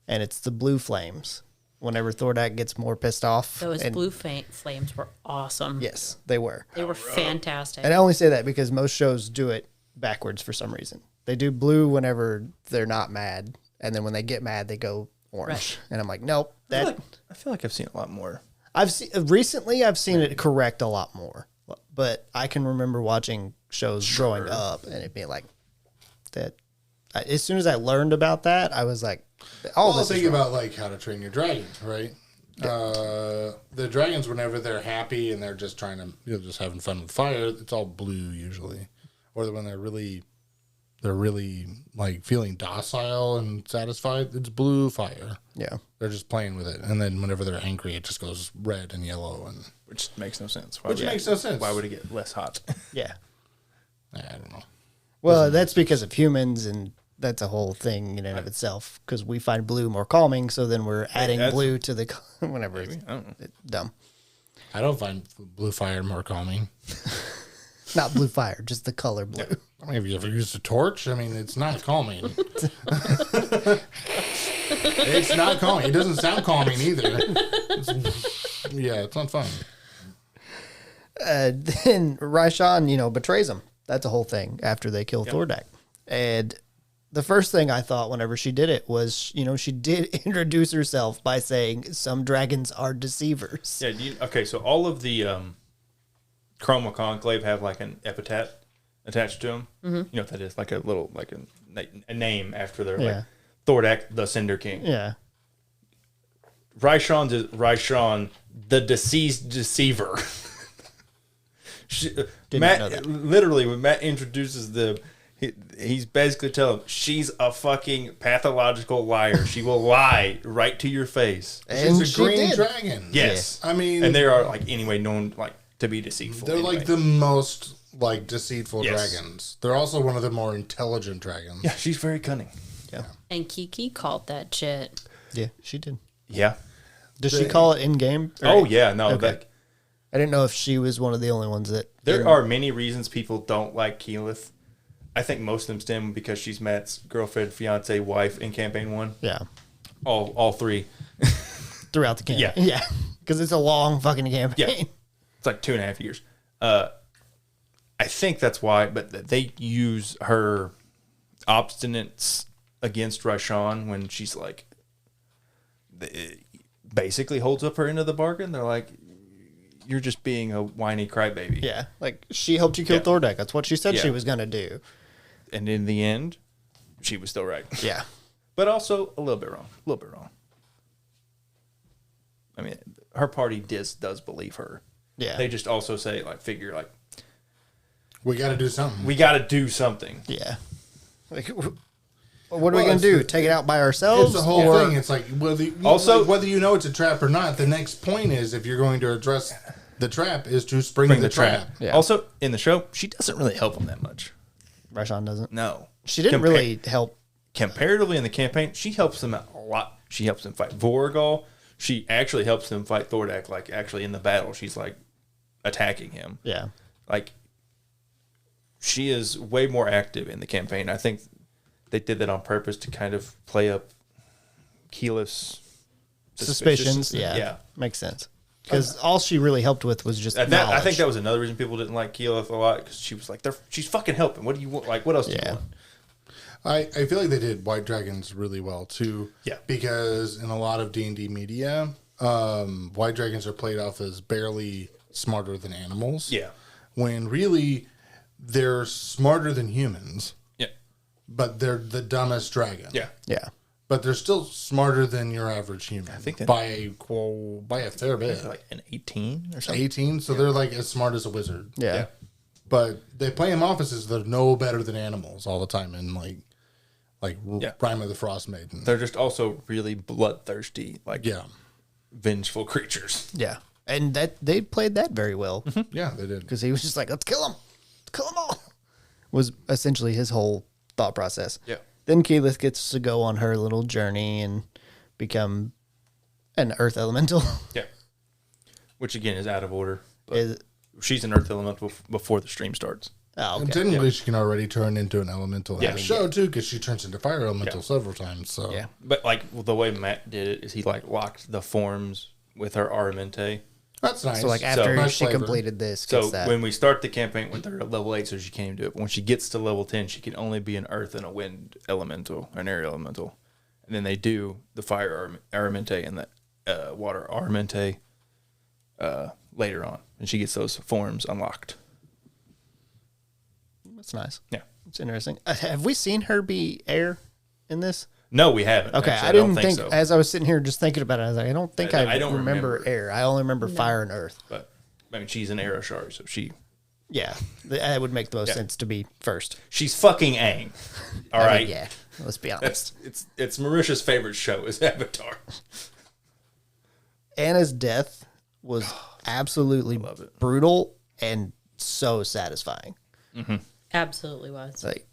and it's the blue flames. Whenever Thordak gets more pissed off,
Those
and-
blue flames were awesome.
yes, they were.
They were fantastic.
And I only say that because most shows do it backwards for some reason. They do blue whenever they're not mad, and then when they get mad, they go orange.
Right.
And I'm like, nope. That
I feel like I've seen a lot more.
I've seen recently. I've seen it correct a lot more, but I can remember watching shows growing up and it being like that. As soon as I learned about that, I was like, "Oh,
Well,
this
think
is wrong."
about like How to Train Your Dragon, right? The dragons, whenever they're happy and they're just trying to, just having fun with fire, it's all blue usually. Or when they're really like feeling docile and satisfied, it's blue fire.
Yeah,
They're just playing with it, and then whenever they're angry, it just goes red and yellow, and
Which makes no sense.
which makes no sense.
Why would it get less hot?
yeah.
I don't know.
Well, that's because of humans, and that's a whole thing in and of itself. Because we find blue more calming, so then we're adding
that's-
blue to the whenever
I don't know.
it's dumb.
I don't find blue fire more calming.
Not blue fire, just the color blue.
I mean, have you ever used a torch? I mean, it's not calming. It's not calming. It doesn't sound calming either. It's not fun.
Then Raishan, betrays him. That's a whole thing after they kill Thordak. And the first thing I thought whenever she did it was, she did introduce herself by saying some dragons are deceivers.
Yeah. Okay. So all of the Chroma Conclave have like an epithet attached to them. Mm-hmm. You know what that is? Like a little, like a name after their
Yeah.
like Thordak, the Cinder King.
Yeah.
Raishan is Raishan, the deceased deceiver. Matt
know that.
literally when Matt introduces them, he's basically telling them she's a fucking pathological liar. She will lie right to your face.
And
She's a
she
green
did.
dragon.
Yes,
I mean,
and they are like anyway known like to be deceitful.
they're
anyway.
like the most like deceitful
Yes.
dragons. They're also one of the more intelligent dragons.
yeah, she's very cunning.
And Kiki called that shit.
Yeah, she did.
Yeah.
Does she call it in game?
Oh yeah, no.
Okay.
Like,
I didn't know if she was one of the only ones that.
there are many reasons people don't like Keyleth. I think most of them stem because she's Matt's girlfriend, fiance, wife in campaign 1.
Yeah.
All 3.
Throughout the campaign.
Yeah.
Yeah. Because it's a long fucking campaign.
Yeah. It's like 2.5 years. I think that's why, but they use her obstinance against Raishan when she's like, basically holds up her end of the bargain. They're like, you're just being a whiny crybaby.
Yeah. Like, she helped you kill
Yeah.
Thordak. That's what she said she
Yeah.
was going to do.
And in the end, she was still right.
Yeah.
But also a little bit wrong. A little bit wrong. I mean, her party does believe her.
Yeah.
They just also say, like, figure, like,
We got to do something.
we got to do something.
Yeah. Like, what are we
Well,
going to
it's
do?
the-
Take it out by ourselves?
It's the whole
Or-
thing. It's like
Also-
whether you know it's a trap or not. The next point is if you're going to address the trap is to spring
Bring
the
the trap.
trap.
Yeah.
Also, in the show, she doesn't really help them that much.
Raishan doesn't.
No.
She didn't
Compa-
really help.
Comparatively in the campaign, she helps them out a lot. She helps them fight Vorgol. She actually helps them fight Thordak, like, actually in the battle. She's, like, attacking him.
Yeah.
Like, she is way more active in the campaign. I think they did that on purpose to kind of play up Keyleth's
Suspicions. Yeah. Makes sense. Because all she really helped with was just knowledge.
I think that was another reason people didn't like Keyleth a lot, because she was like, she's fucking helping. What do you want? Like, what else do you want?
I feel like they did White Dragons really well too.
Yeah.
Because in a lot of D&D media, White Dragons are played off as barely smarter than animals.
Yeah.
When really they're smarter than humans.
Yeah.
But they're the dumbest dragon.
Yeah.
Yeah.
But they're still smarter than your average human. I
think that-
by a fair bit.
Like an 18 or something.
18, so they're like as smart as a wizard.
Yeah.
But they play them off as they're no better than animals all the time, and like Rime of the Frost Maiden.
They're just also really bloodthirsty, like
Yeah,
vengeful creatures.
Yeah. And that they played that very well.
yeah, they did.
Because he was just like, let's kill them. Let's kill them all. Was essentially his whole thought process.
Yeah.
Then Keyleth gets to go on her little journey and become an earth elemental.
Yeah. Which again is out of order. But
Is-
she's an earth elemental before the stream starts.
Oh,
And
okay.
technically, she can already turn into an elemental in
Yeah.
the show too, because she turns into fire elemental several times. So
Yeah.
But like the way Matt did it is he like locked the forms with her Aramente.
that's nice.
So like after
nice
she
flavor.
completed this,
So
gets that.
when we start the campaign with her at level 8, so she can't even do it. But when she gets to level 10, she can only be an earth and a wind elemental, an air elemental. And then they do the fire Aramente and the water Aramente later on. And she gets those forms unlocked.
That's nice.
Yeah.
It's interesting. Have we seen her be air in this?
No, we haven't.
Okay,
actually.
I didn't
don't
think
so.
as I was sitting here just thinking about it, I was like, I don't think I
don't
remember
remember.
air. I only remember fire and earth.
But I mean, she's an arrow shard, so
Yeah, that would make the most sense to be first.
she's fucking Aang. All
I mean,
right.
yeah, let's be honest.
It's Marisha's favorite show is Avatar.
Anna's death was absolutely
love it.
brutal and so satisfying.
Absolutely was.
Like,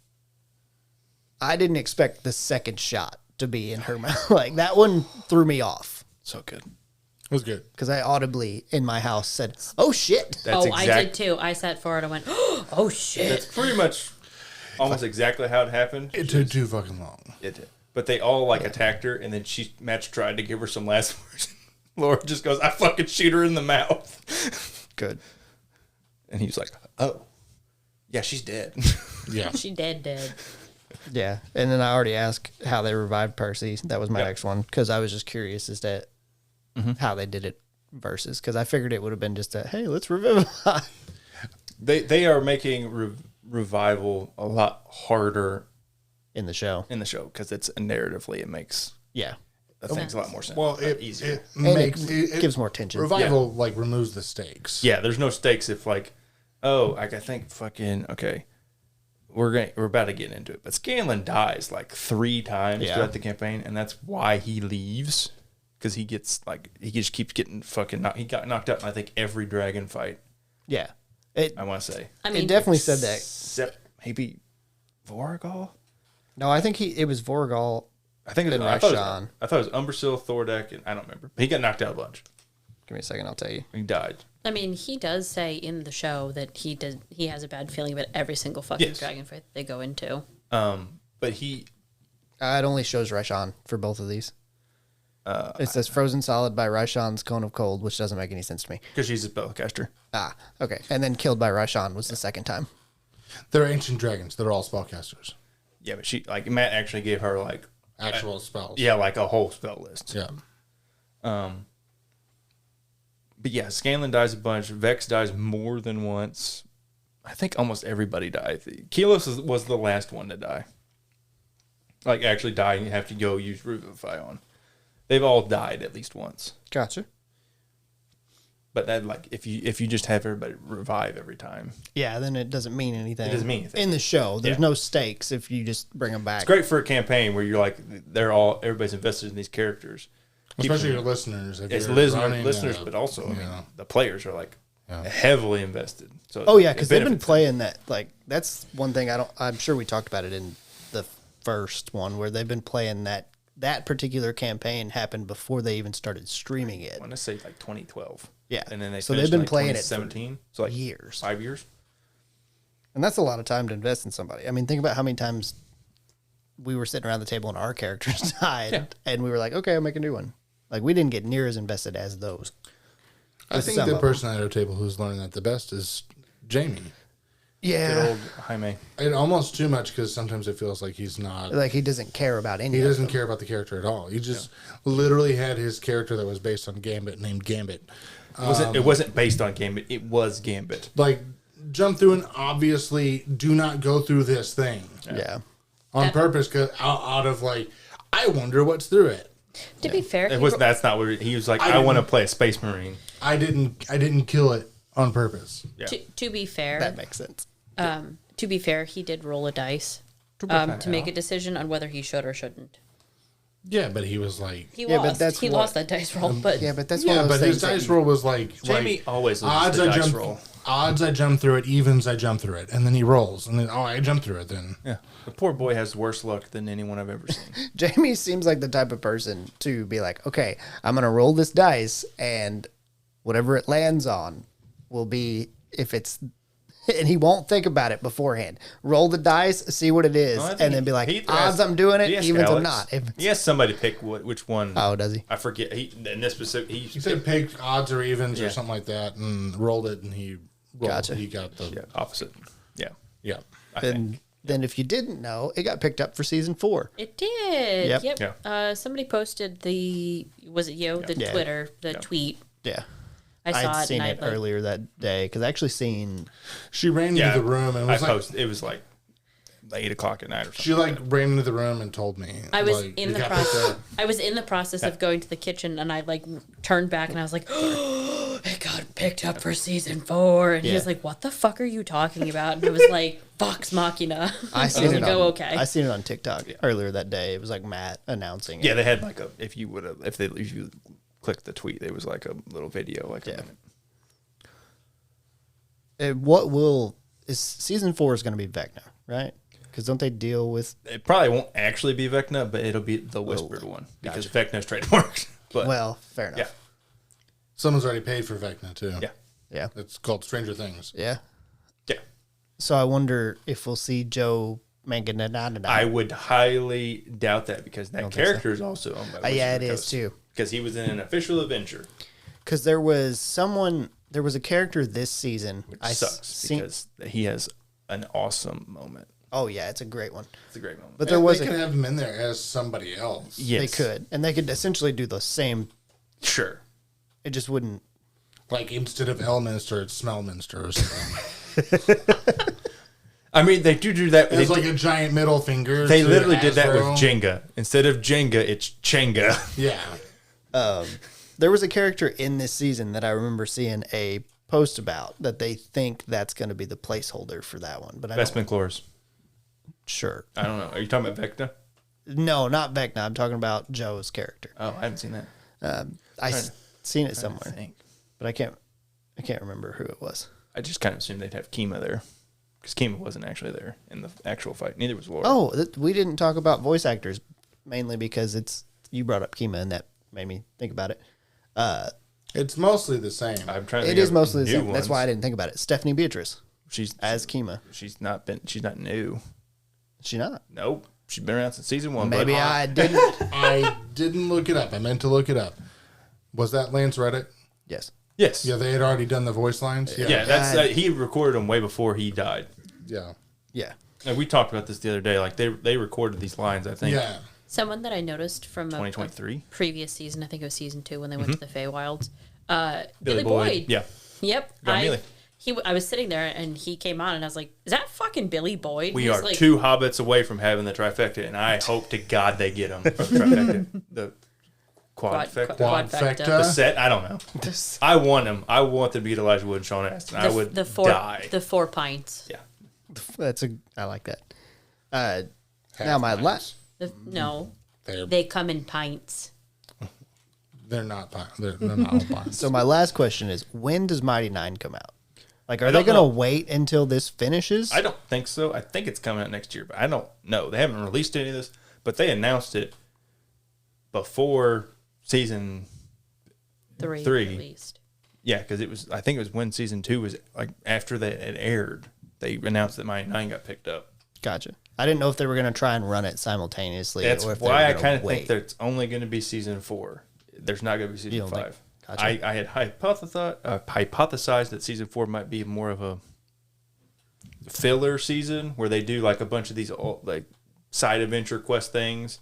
I didn't expect the second shot to be in her mouth. Like, that one threw me off
So good.
It was good.
because I audibly in my house said, "Oh shit!"
That's
I did too. I sat forward and went, oh shit.
That's pretty much almost exactly how it happened.
It took too fucking long.
It did. But they all like attacked her, and then Match tried to give her some last words. Laura just goes, "I fucking shoot her in the mouth."
Good.
And he was like, "Oh, yeah, she's dead."
Yeah.
She dead.
Yeah, and then I already asked how they revived Percy. That was my next one because I was just curious as to how they did it versus because I figured it would have been just a hey, let's revivify.
They are making revival a lot harder
In the show.
in the show because it's narratively it makes
Yeah.
things a lot more sense.
Well, it
easier.
it makes
it gives more tension.
Revival like removes the stakes.
Yeah, there's no stakes if like, oh, like I think fucking okay, we're about to get into it, but Scanlan dies like 3 times throughout the campaign, and that's why he leaves because he just keeps getting fucking he got knocked out in I think every dragon fight.
Yeah. It
I want to say
I mean,
it definitely said that.
except maybe Voragol.
No, I think it was Voragol.
I think it was
Then
I thought it was,
Raishan.
I thought it was Umbrasyl, Thordak, and I don't remember. But he got knocked out a bunch.
Give me a second, I'll tell you.
He died.
I mean, he does say in the show that he has a bad feeling about every single fucking
Yes.
dragon fight they go into.
But he
It only shows Raishan for both of these. It says frozen solid by Raishan's cone of cold, which doesn't make any sense to me.
because she's a spellcaster.
Ah, okay. And then killed by Raishan was the second time.
They're ancient dragons. They're all spellcasters.
Yeah, but she like Matt actually gave her like
Actual spells.
yeah like a whole spell list.
Yeah.
But yeah, Scanlan dies a bunch. Vex dies more than once. I think almost everybody died. Keyleth was the last one to die. Like actually die and you have to go use Revivify on. They've all died at least once.
Gotcha.
But that like if you just have everybody revive every time.
Yeah, then it doesn't mean anything.
It doesn't mean anything.
In the show, there's
Yeah.
no stakes if you just bring them back.
It's great for a campaign where you're like everybody's invested in these characters.
Especially your listeners. If
It's
you're
listeners,
running,
but also I mean,
yeah.
the players are like heavily invested. So
Oh yeah,
it
because they've been
benefits
playing that. Like that's one thing I'm sure we talked about it in the first one where they've been playing that particular campaign happened before they even started streaming it.
I want to say like 2012.
Yeah.
And then
So they've been playing it for
2017. So like
years.
5 years.
And that's a lot of time to invest in somebody. I mean, think about how many times we were sitting around the table and our characters died, and we were like, okay, I'll make a new one. Like, we didn't get near as invested as those.
I think the person at our table who's learning that the best is Jamie.
Yeah.
Good old Jaime.
And almost too much because sometimes it feels like he's not.
Like, he doesn't care about any
He
of
doesn't
them.
care about the character at all. He just literally had his character that was based on Gambit named Gambit.
It wasn't based on Gambit. It was Gambit.
Like, jump through and obviously do not go through this thing
Yeah.
on purpose because out of like, I wonder what's through it.
To be fair,
It was. That's not what he was like. I want to play a Space Marine.
I didn't kill it on purpose.
Yeah.
to be fair,
That makes sense.
to be fair, he did roll a dice to make a decision on whether he should or shouldn't.
Yeah, but he was like,
He
Yeah, but
lost.
that's
He
what-
lost that dice roll, but
Yeah, but that's one
yeah,
of those
but his
things
dice
that
roll was like
Jamie
like,
always loses
odds
the
I
dice
jump
roll.
odds I jump through it, evens I jump through it, and then he rolls, and then I jump through it. Then
Yeah. The poor boy has worse luck than anyone I've ever seen.
Jamie seems like the type of person to be like, okay, I'm going to roll this dice, and whatever it lands on will be, if it's, and he won't think about it beforehand. Roll the dice, see what it is,
No, I think
and then be like,
he
odds
asked-
I'm doing it,
he asked
evens I'm
Alex.
not. If
He asked somebody to pick which one.
oh, does he?
I forget. In this specific,
he said pick odds or evens
Yeah.
or something like that, and rolled it, and he rolled.
Gotcha.
He got the
yeah, opposite. Yeah.
yeah.
I think.
And then if you didn't know, it got picked up for season 4.
it did.
Yep.
Yeah.
Somebody posted the
Yeah.
Twitter, the
Yeah.
tweet.
Yeah.
I saw
I'd
it
seen
and
it
I like,
earlier that day because I actually seen.
She ran
Yeah.
into the room and
I
was like,
posted. It was like 8:00 at night or something.
she like ran into the room and told me.
I was
like,
in
it
the
got picked
process.
up.
I was in the process of going to the kitchen, and I like turned back, and I was like, "Oh, it got picked up for season 4." And he
Yeah.
was like, "What the fuck are you talking about?" And I was like, "Vox Machina."
I
was
seen it
like,
on,
"Oh, okay."
I seen it on TikTok earlier that day. It was like Matt announcing it.
Yeah, they had like a. If you clicked the tweet, it was like a little video, like a minute.
What will is season 4 is going to be Vecna, right? Because don't they deal with?
It probably won't actually be Vecna, but it'll be the whispered one because Vecna's trademarked. But
Well, fair enough.
yeah,
Someone's already paid for Vecna too.
yeah,
Yeah.
It's called Stranger Things.
Yeah.
yeah.
So I wonder if we'll see Joe Manganiello.
I would highly doubt that because that character is also owned by
yeah, it
Wizard
is
Coast.
too.
Because he was in an official adventure,
Because there was a character this season.
which
I
sucks
seen.
because he has an awesome moment.
Oh yeah, it's a great one.
It's a great moment.
But
There
there was
they
a,
could have him in there as somebody else.
yes,
they could, and they could essentially do the same.
sure.
It just wouldn't.
Like instead of Elminster, it's Smellminster or something.
I mean, they do that.
It's like a giant middle finger.
They
to
literally did that with
Hasbro.
Jenga. Instead of Jenga, it's Chenga.
Yeah.
There was a character in this season that I remember seeing a post about that they think that's going to be the placeholder for that one. But I don't.
Vestment Chlorus.
Sure.
I don't know. Are you talking about Vecna?
No, not Vecna. I'm talking about Joe's character.
Oh, I haven't seen that.
Seen it
I
somewhere,
think.
but I can't remember who it was.
I just kind of assumed they'd have Kima there. Because Kima wasn't actually there in the actual fight. Neither was Laura.
Oh, we didn't talk about voice actors mainly because you brought up Kima and that made me think about it.
It's mostly the same.
I'm trying to
It
think
is
of
mostly the
new
same. That's why I
ones.
didn't think about it. Stephanie Beatrice
She's
as Kima.
she's not new.
Is she not?
Nope. She's been around since season 1.
Maybe
but
I didn't.
I didn't look it up. I meant to look it up. Was that Lance Reddick?
Yes.
Yes.
Yeah, they had already done the voice lines.
Yeah, that's he recorded them way before he died.
Yeah.
Yeah.
And we talked about this the other day. Like they recorded these lines. I think.
Yeah.
Someone that I noticed from a
2023?
previous season, I think it was season 2 when they went to the Feywilds.
Billy Boyd. Yeah.
Yep.
Got Mealy.
I was sitting there and he came on and I was like, "Is that fucking Billy Boyd?"
We
He's
are
like,
2 hobbits away from having the trifecta, and I hope to God they get them. Or the trifecta. The quadfecta.
Quadfecta.
The set. I don't know. I want them. I want them to beat Elijah Wood and Sean Astin. I would
the four
die.
the 4 pints.
Yeah.
I like that. Now my last.
No,
They're
they come in pints.
they're not fine. They're not all fine.
So my last question is, when does Mighty Nine come out? Like, are
I
they
don't
going to
know.
wait until this finishes?
I don't think so. I think it's coming out next year, but I don't know. They haven't released any of this, but they announced it before season
3
Three.
at least.
Yeah, because it was. I think it was when season 2 was like after they had aired. they announced that Mighty 9 got picked up.
Gotcha. I didn't know if they were going to try and run it simultaneously.
That's
or if
why I
kind
kind of think that it's only going to be season 4. There's not going to be season 5.
Gotcha.
I had hypothesized that season 4 might be more of a filler season where they do like a bunch of these like side adventure quest things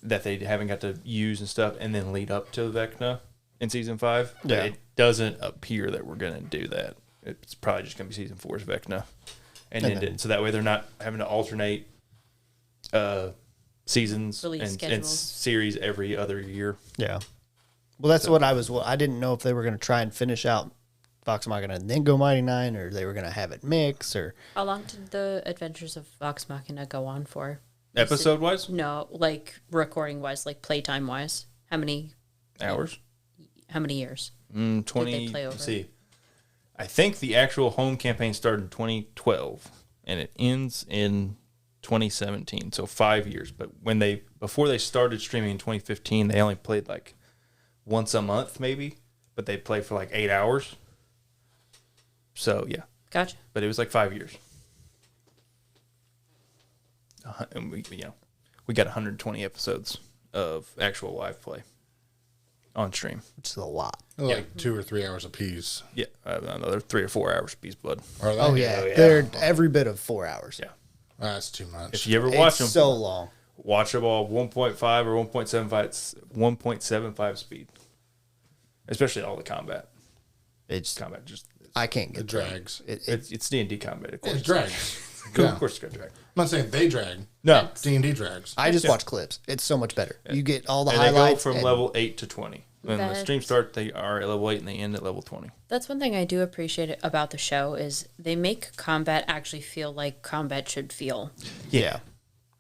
that they haven't got to use and stuff, and then lead up to Vecna in season 5.
Yeah.
It doesn't appear that we're going to do that. It's probably just going to be season 4's Vecna. And then, so that way they're not having to alternate seasons and series every other year.
Yeah. Well, that's what I was. Well, I didn't know if they were going to try and finish out Vox Machina and then go Mighty 9, or they were going to have it mix, or...
How long did the Adventures of Vox Machina go on for?
Episode-wise?
No, like recording-wise, like playtime-wise. How many...
Hours?
How many years?
20...
Did they play over?
Let's see. I think the actual home campaign started in 2012, and it ends in 2017, so 5 years. But before they started streaming in 2015, they only played like once a month, maybe, but they played for like 8 hours. So yeah,
Gotcha.
but it was like 5 years. And we got 120 episodes of actual live play on stream,
which is a lot.
Like 2 or 3 hours apiece.
Yeah, another 3 or 4 hours piece blood.
Oh
yeah, they're every bit of 4 hours.
Yeah,
that's too much.
If you ever watch them,
so long.
Watch them all 1.5 or 1.75 speed, especially all the combat.
It's
combat just
I can't get
it drags.
It's D&D combat, of course.
It drags.
Of course, it's gonna drag.
I'm not saying they drag.
No,
D&D drags.
I just watch clips. It's so much better. You get all the
and
highlights.
They go from level 8 to 20. When the
That's-
stream start, they are at level 8 and they end at level 20.
That's one thing I do appreciate about the show is they make combat actually feel like combat should feel.
Yeah.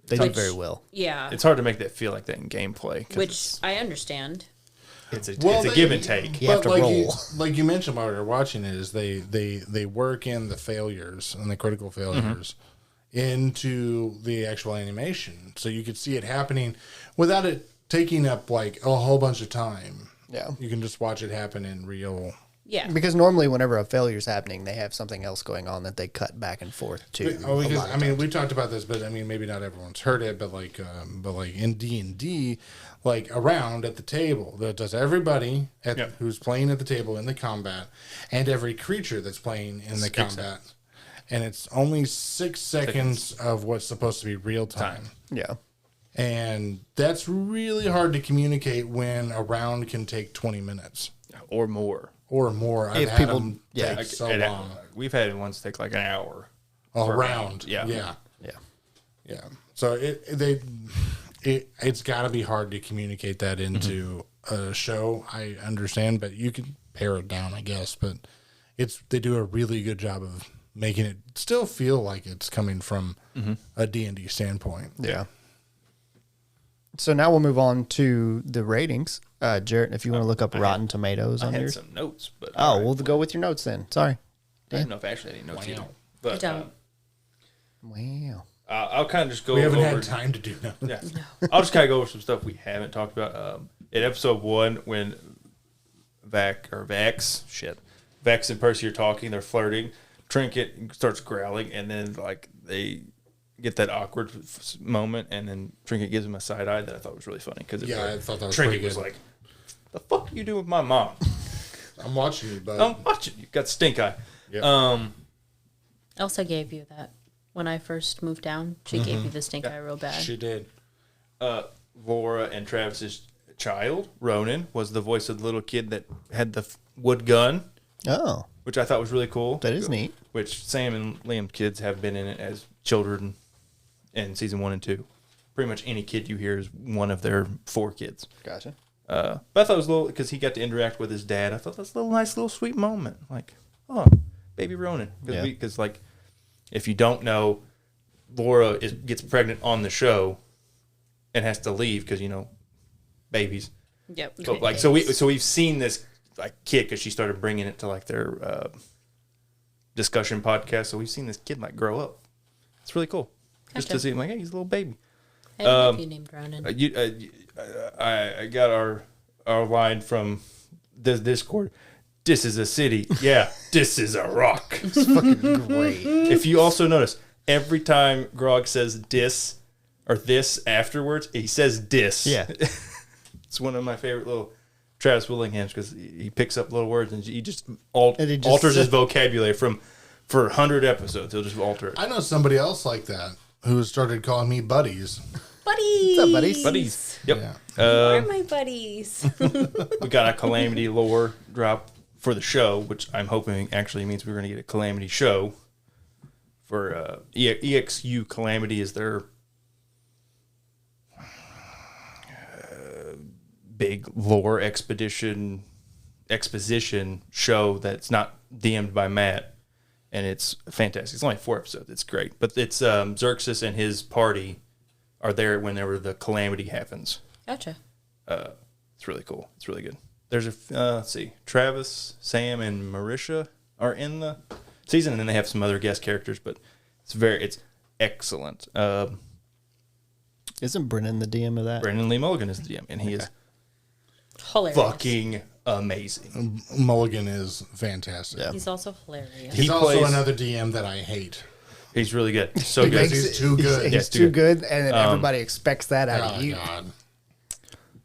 They do very well.
Yeah.
It's hard to make that feel like that in gameplay. 'Cause
Which I understand.
it's a give and take.
You have to
like
roll.
Like you mentioned while we were watching it, is they work in the failures and the critical failures into the actual animation. So you could see it happening without it taking up like a whole bunch of time.
Yeah.
You can just watch it happen in real.
Yeah.
Because normally whenever a failure's happening, they have something else going on that they cut back and forth to.
Because I mean, we talked about this, but I mean, maybe not everyone's heard it, but like in D&D, like around at the table, that does everybody who's playing at the table in the combat, and every creature that's playing in the combat, and it's only 6 seconds of what's supposed to be real time.
Yeah.
And that's really hard to communicate when a round can take 20 minutes
Or more.
or more. I've
If
had
people-
them
yeah,
take so
And
long.
we've had ones take like an hour.
A
for a
round.
Yeah.
Yeah.
Yeah.
Yeah. So it's got to be hard to communicate that into a show. I understand, but you can pare it down, I guess. But they do a really good job of making it still feel like it's coming from a D&D standpoint.
Yeah. So now we'll move on to the ratings. Jarrett, if you want to look up Rotten Tomatoes
I
on
had
yours.
some notes, but
Oh, we'll go with your notes then. Sorry.
I don't know if Ashley had any notes either. But
don't.
Wow.
I'll kind of just go
We haven't
over.
had time to do that.
Yeah. I'll just kind of go over some stuff we haven't talked about. In episode 1, when Vex and Percy are talking, they're flirting. Trinket starts growling, and then like they get that awkward moment, and then Trinket gives him a side eye that I thought was really funny because
I thought that was
Trinket
pretty
was
good.
like, "The fuck you do with my mom?
I'm watching you, bud.
I'm watching you. Got stink eye."
Yep.
Elsa gave you that when I first moved down. She gave you the stink eye real bad.
She did.
Laura and Travis's child, Ronan, was the voice of the little kid that had the wood gun,
Oh,
which I thought was really cool.
that is neat.
Which Sam and Liam's kids have been in it as children in season 1 and 2. Pretty much any kid you hear is one of their 4 kids.
Gotcha.
But I thought it was a little, because he got to interact with his dad. I thought that's a little nice, little sweet moment. Like, oh, baby Ronan. Because, like, if you don't know, Laura gets pregnant on the show and has to leave because, babies.
Yep.
So, like, so we've seen this like kid because she started bringing it to like their discussion podcast. So we've seen this kid like grow up. It's really cool just to
Gotcha.
see him like, hey, he's a little baby.
I didn't know if you named Ronan.
I got our line from the Discord. this is a city. Yeah, this is a rock.
It's fucking great.
If you also notice, every time Grog says dis or this afterwards, he says dis.
Yeah.
It's one of my favorite little Travis Willinghams because he picks up little words and he just,
he just
alters his vocabulary for 100 episodes. He'll just alter it.
I know somebody else like that who started calling me buddies.
Buddies.
What's up, buddies?
Buddies. Yep.
Yeah.
Where are my buddies?
We got a Calamity lore drop for the show, which I'm hoping actually means we're going to get a Calamity show. For EXU Calamity is their big lore exposition show that's not DM'd by Matt, and it's fantastic. It's only 4 episodes. It's great, but it's Xerxes and his party are there whenever the Calamity happens.
Gotcha.
It's really cool. It's really good. There's let's see, Travis, Sam, and Marisha are in the season, and then they have some other guest characters, but it's excellent.
Isn't Brennan the DM of that?
Brandon Lee Mulligan is the DM, and he is
Hilarious.
fucking amazing.
Mulligan is fantastic.
Yeah.
He's also hilarious.
He's
He
also
plays-
another DM that I hate.
He's really good. So
Because
good.
he's too good.
He's
Yes,
too good, and then everybody expects that out
Oh,
of you.
God.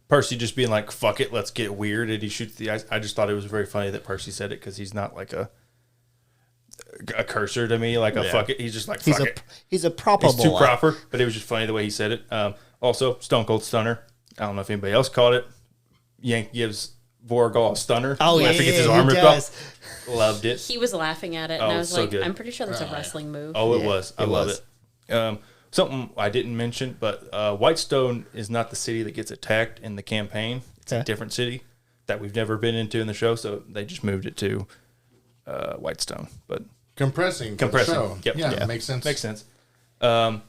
Percy just being like, "Fuck it, let's get weird," and he shoots the ice. I just thought it was very funny that Percy said it because he's not like a cursor to me, like a fuck it. He's just like fuck it.
He's a proper
He's too
boy.
proper, but it was just funny the way he said it. Also, Stone Cold Stunner. I don't know if anybody else caught it. Yank gives Vorgol a stunner.
Oh, yeah,
after he gets his
yeah,
arm
he
ripped off.
does.
Loved it.
He was laughing at it, and
Oh,
I was
so
like,
good.
I'm pretty sure that's a wrestling move.
Oh, it
Yeah,
was. I
it
love
was.
it. Something I didn't mention, but Whitestone is not the city that gets attacked in the campaign. It's a
Okay.
different city that we've never been into in the show, so they just moved it to Whitestone. But
Compressing. For
Compressing.
The show.
Yep.
Yeah,
Yeah.
makes sense.
makes sense. A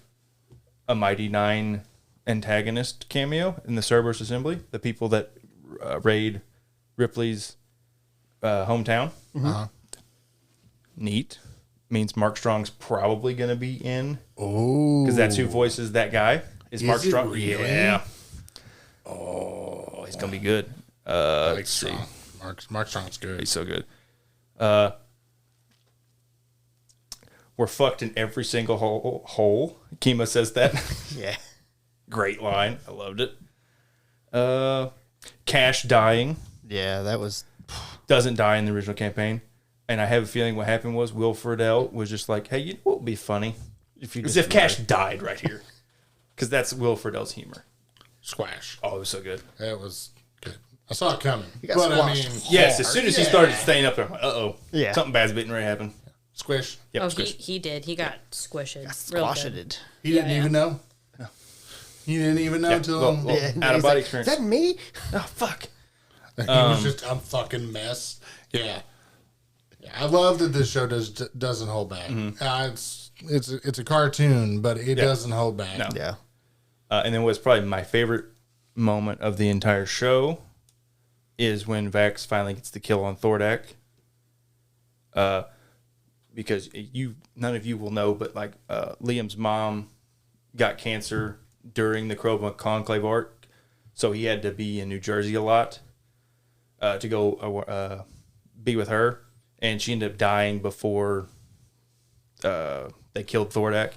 Mighty Nine antagonist cameo in the Cerberus Assembly, the people that raid Ripley's hometown.
Uh-huh.
Neat. Means Mark Strong's probably going to be in.
Oh.
Because that's who voices that guy. Is Mark
Is it
Strong?
really?
Yeah. Oh, he's gonna be good.
I like
Let's see.
Strong. Mark Strong's good.
He's so good. We're fucked in every single hole. Kima says that.
Yeah.
Great line. I loved it. Cash dying.
Yeah, that was.
Doesn't die in the original campaign. And I have a feeling what happened was Will Friedle was just like, hey, you know what would be funny? If Cash died right here. Because that's Will Friedle's humor.
Squash.
Oh, it was so good.
That was good. I saw it coming.
got
But I
squashed.
mean,
Yes, as soon as he started staying up there, I'm like, uh-oh.
Yeah.
Something bad's getting ready to happen.
squish.
Yep,
Oh,
squish.
he did. He got squished. Real
Squashed
good.
it.
He didn't
Yeah.
even know. He didn't even know
Yeah,
until
well,
Yeah,
out of
he's
body
like,
experience.
Is that me?
Oh, fuck.
he was just a fucking mess. Yeah. Yeah, I love that this show doesn't hold back. It's a cartoon, but it doesn't hold back.
No.
Yeah.
And then what's probably my favorite moment of the entire show is when Vax finally gets the kill on Thordak. Because none of you will know, but like Liam's mom got cancer during the Chroma Conclave arc, so he had to be in New Jersey a lot to go be with her, and she ended up dying before they killed Thordak.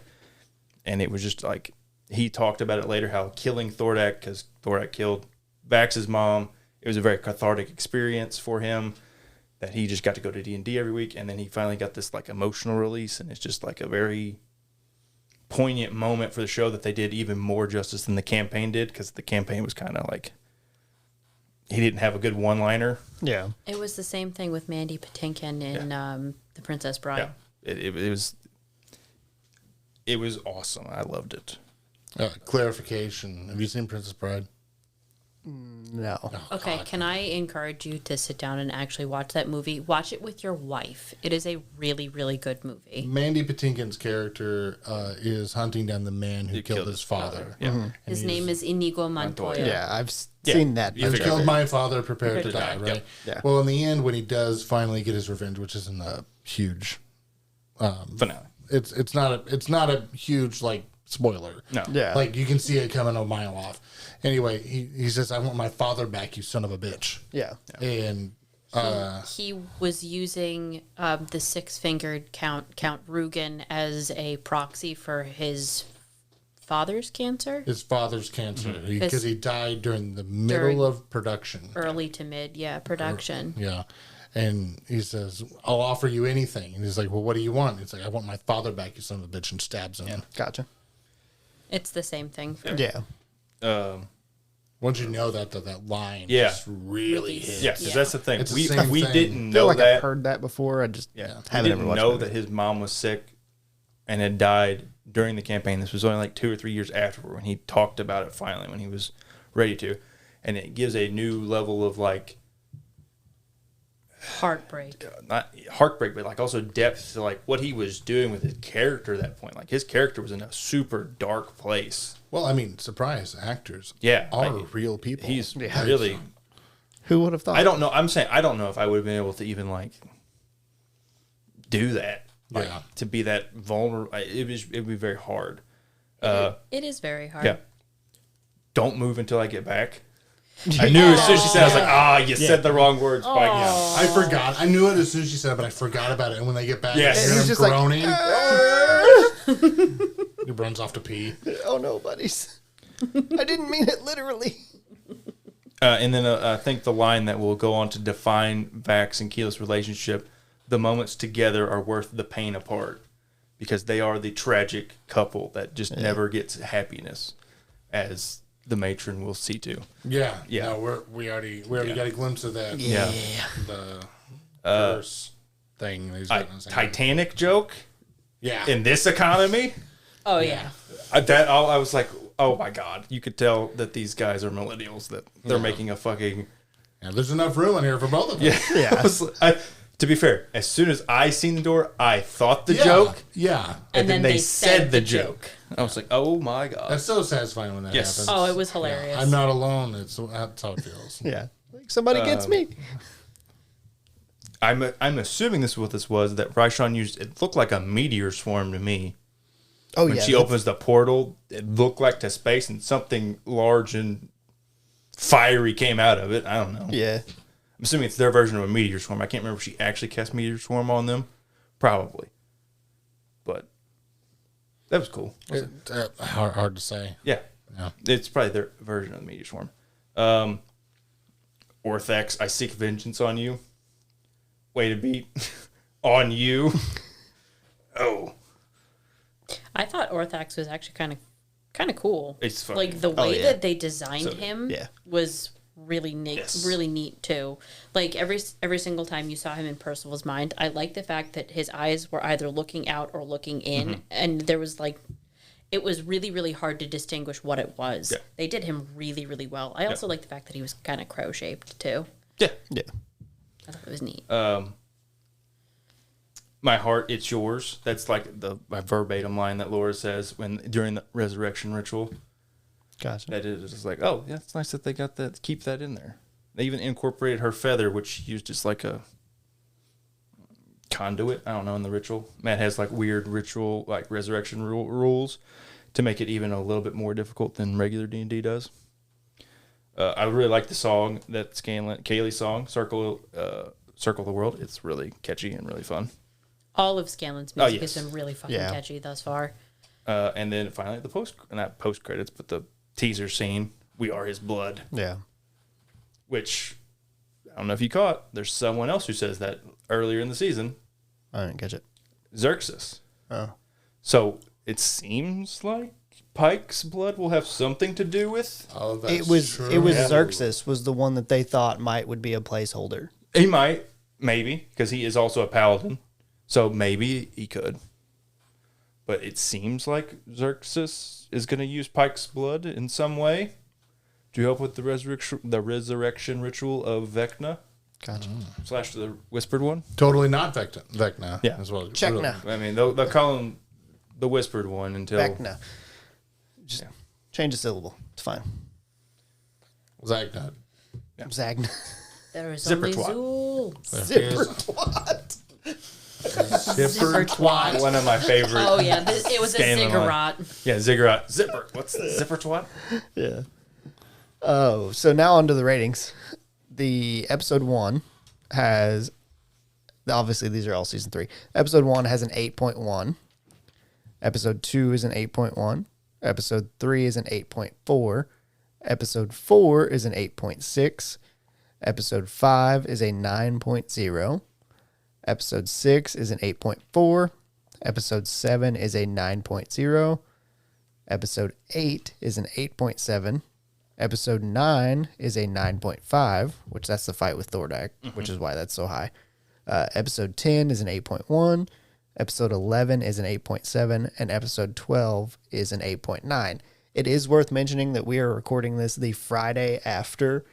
And it was just like, he talked about it later, how killing Thordak, because Thordak killed Vax's mom, it was a very cathartic experience for him, that he just got to go to D&D every week, and then he finally got this like emotional release, and it's just like a very poignant moment for the show that they did even more justice than the campaign did, because the campaign was kind of like, he didn't have a good one-liner.
Yeah.
It was the same thing with Mandy Patinkin in The Princess Bride.
Yeah, it was awesome. I loved it.
Clarification. Have you seen Princess Bride?
No.
Okay, can I encourage you to sit down and actually watch that movie? Watch it with your wife. It is a really, really good movie.
Mandy Patinkin's character is hunting down the man who killed his father.
Yeah.
And
His name is Inigo Montoya.
Yeah, I've seen that.
You
picture.
killed my father, prepare to die,
Yep.
right?
Yeah.
Well, in the end, when he does finally get his revenge, which isn't a huge,
Finale.
it's not a huge like spoiler.
No.
Yeah.
Like you can see it coming a mile off. Anyway, he says, "I want my father back, you son of a bitch."
Yeah.
And
He was using the six-fingered Count Rugen as a proxy for his father's cancer.
His father's cancer. Because he died during the middle of production.
Early to mid, production.
Yeah. And he says, I'll offer you anything. And he's like, well, what do you want? He's like, I want my father back, you son of a bitch, and stabs him.
Yeah, gotcha.
It's the same thing.
Yeah.
Once you know that line
Yeah.
just really hits.
Yeah, because that's the thing.
It's the same
We
thing.
didn't
I feel
know
like
that.
I've heard that before. I just
We
haven't ever
didn't
watched
know
it.
that his mom was sick and had died during the campaign. This was only like 2 or 3 years afterward when he talked about it finally, when he was ready to. And it gives a new level of like,
Heartbreak.
not heartbreak, but like also depth to like what he was doing with his character at that point. Like his character was in a super dark place.
Well, I mean, surprise, actors
Yeah,
are
like,
real people.
He's really.
Who would have thought?
I don't know. I'm saying I don't know if I would have been able to even like do that. Like,
Yeah.
to be that vulnerable, it'd be very hard.
It is very hard.
Yeah. Don't move until I get back. I knew as soon as she said, it, I was like, you said the wrong words, Spike. Yeah.
I forgot. I knew it as soon as she said it, but I forgot about it. And when they get back,
Yes.
I
And
hear
he's
him
just like,
groaning. He runs off to pee.
Oh no, buddies! I didn't mean it literally.
And then I think the line that will go on to define Vax and Keyleth's relationship, the moments together are worth the pain apart, because they are the tragic couple that just never gets happiness, as the matron will see to.
Yeah.
Yeah.
No, we already got a glimpse of that.
Yeah.
The curse thing. That he's got in his hand.
Titanic joke
Yeah.
in this economy.
Oh yeah.
I was like, oh my god, you could tell that these guys are millennials, that they're making a fucking.
Yeah, there's enough room in here for both of us.
Yeah. To be fair, as soon as I seen the door, I thought the joke,
Yeah.
and then they said the joke. I was like, oh my god.
That's so satisfying when that
Yes.
happens.
Oh, it was hilarious.
I'm not alone. That's how it feels.
Yeah, like somebody gets me.
I'm assuming this is what this was, that Raishan used. It looked like a meteor swarm to me.
Oh
When
yeah,
she opens the portal, it looked like to space, and something large and fiery came out of it. I don't know.
yeah.
I'm assuming it's their version of a meteor swarm. I can't remember if she actually cast meteor swarm on them. Probably. But that was cool.
Hard to say.
Yeah.
Yeah.
It's probably their version of the meteor swarm. Orthax, I seek vengeance on you. Way to beat. On you. Oh.
I thought Orthax was actually kind of cool.
It's fucking-
like the way
yeah.
that they designed him
yeah.
was really neat,
Yes.
really neat too. Like every single time you saw him in Percival's mind, I liked the fact that his eyes were either looking out or looking in, and there was like, it was really really hard to distinguish what it was.
Yeah.
They did him really really well. I also like the fact that he was kind of crow shaped too.
Yeah.
Yeah.
I thought it was neat.
My heart, it's yours. That's like my verbatim line that Laura says during the resurrection ritual.
Gotcha.
That is just like, oh, yeah, it's nice that they got that, keep that in there. They even incorporated her feather, which she used as like a conduit, I don't know, in the ritual. Matt has like weird ritual, like resurrection rules to make it even a little bit more difficult than regular D&D does. I really like the song, that Kaylee song, Circle the World. It's really catchy and really fun.
All of Scanlan's music
yes.
has been really fucking
Yeah.
catchy thus far.
And then finally not post credits, but the teaser scene, We Are His Blood,
Yeah.
which I don't know if you caught. There's someone else who says that earlier in the season.
I didn't catch it.
Xerxes.
Oh.
So it seems like Pike's blood will have something to do with.
Oh, that's
It was
true.
Xerxes was the one that they thought would be a placeholder.
He might, maybe, because he is also a paladin. So maybe he could. But it seems like Xerxes is going to use Pike's blood in some way to help with the resurrection ritual of Vecna
Gotcha.
/ the Whispered One.
Totally not Vecna.
Yeah.
As well.
Checkna.
I mean, they'll call him the Whispered One until.
Vecna. Just change a syllable. It's fine.
Zagna.
Zagna.
There is
Zipper
only
twat.
Zool.
Zipper twat.
Zipper twat.
One of my favorite.
Oh yeah, it was a
Scanlan line.
ziggurat.
Yeah, ziggurat. Zipper. What's zipper twat?
Yeah. Oh, so now on to the ratings. The episode 1, has, obviously these are all season 3. Episode 1 has an 8.1. Episode 2 is an 8.1. Episode 3 is an 8.4. Episode 4 is an 8.6. Episode 5 is a 9.0. Episode 6 is an 8.4. Episode 7 is a 9.0. Episode 8 is an 8.7. Episode 9 is a 9.5, which that's the fight with Thordak, which is why that's so high. Episode 10 is an 8.1. Episode 11 is an 8.7. And episode 12 is an 8.9. It is worth mentioning that we are recording this the Friday after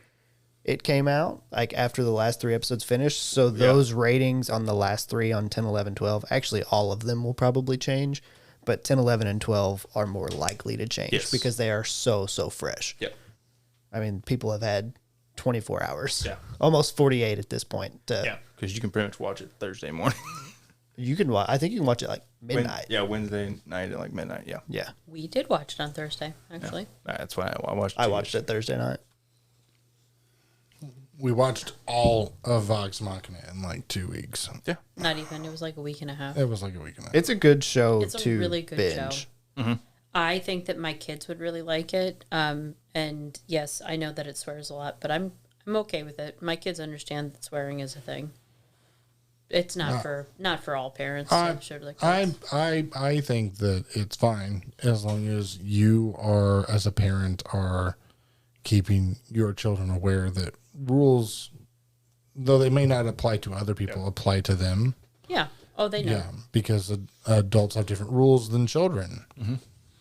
it came out, like after the last 3 episodes finished. So those ratings on the last 3 on 10, 11, 12, actually all of them will probably change. But 10, 11, and 12 are more likely to change because they are so fresh.
Yep.
I mean, people have had 24 hours.
Yeah.
Almost 48 at this point.
Yeah, because you can pretty much watch it Thursday morning.
You can watch. I think you can watch it like midnight.
Wednesday night at like midnight. Yeah.
Yeah.
We did watch it on Thursday, actually.
Yeah. That's why I watched it.
I watched it Thursday night.
We watched all of Vox Machina in like 2 weeks.
Yeah.
Not even. It was like a week and a half.
It was like a week and a half.
It's a good show
It's a
to
really good
binge.
show. I think that my kids would really like it. And yes, I know that it swears a lot, but I'm okay with it. My kids understand that swearing is a thing. It's not for all parents. I'm sure the kids.
I think that it's fine as long as you are, as a parent, are keeping your children aware that rules, though they may not apply to other people, apply to them.
Yeah. Oh, they know.
Yeah, because adults have different rules than children.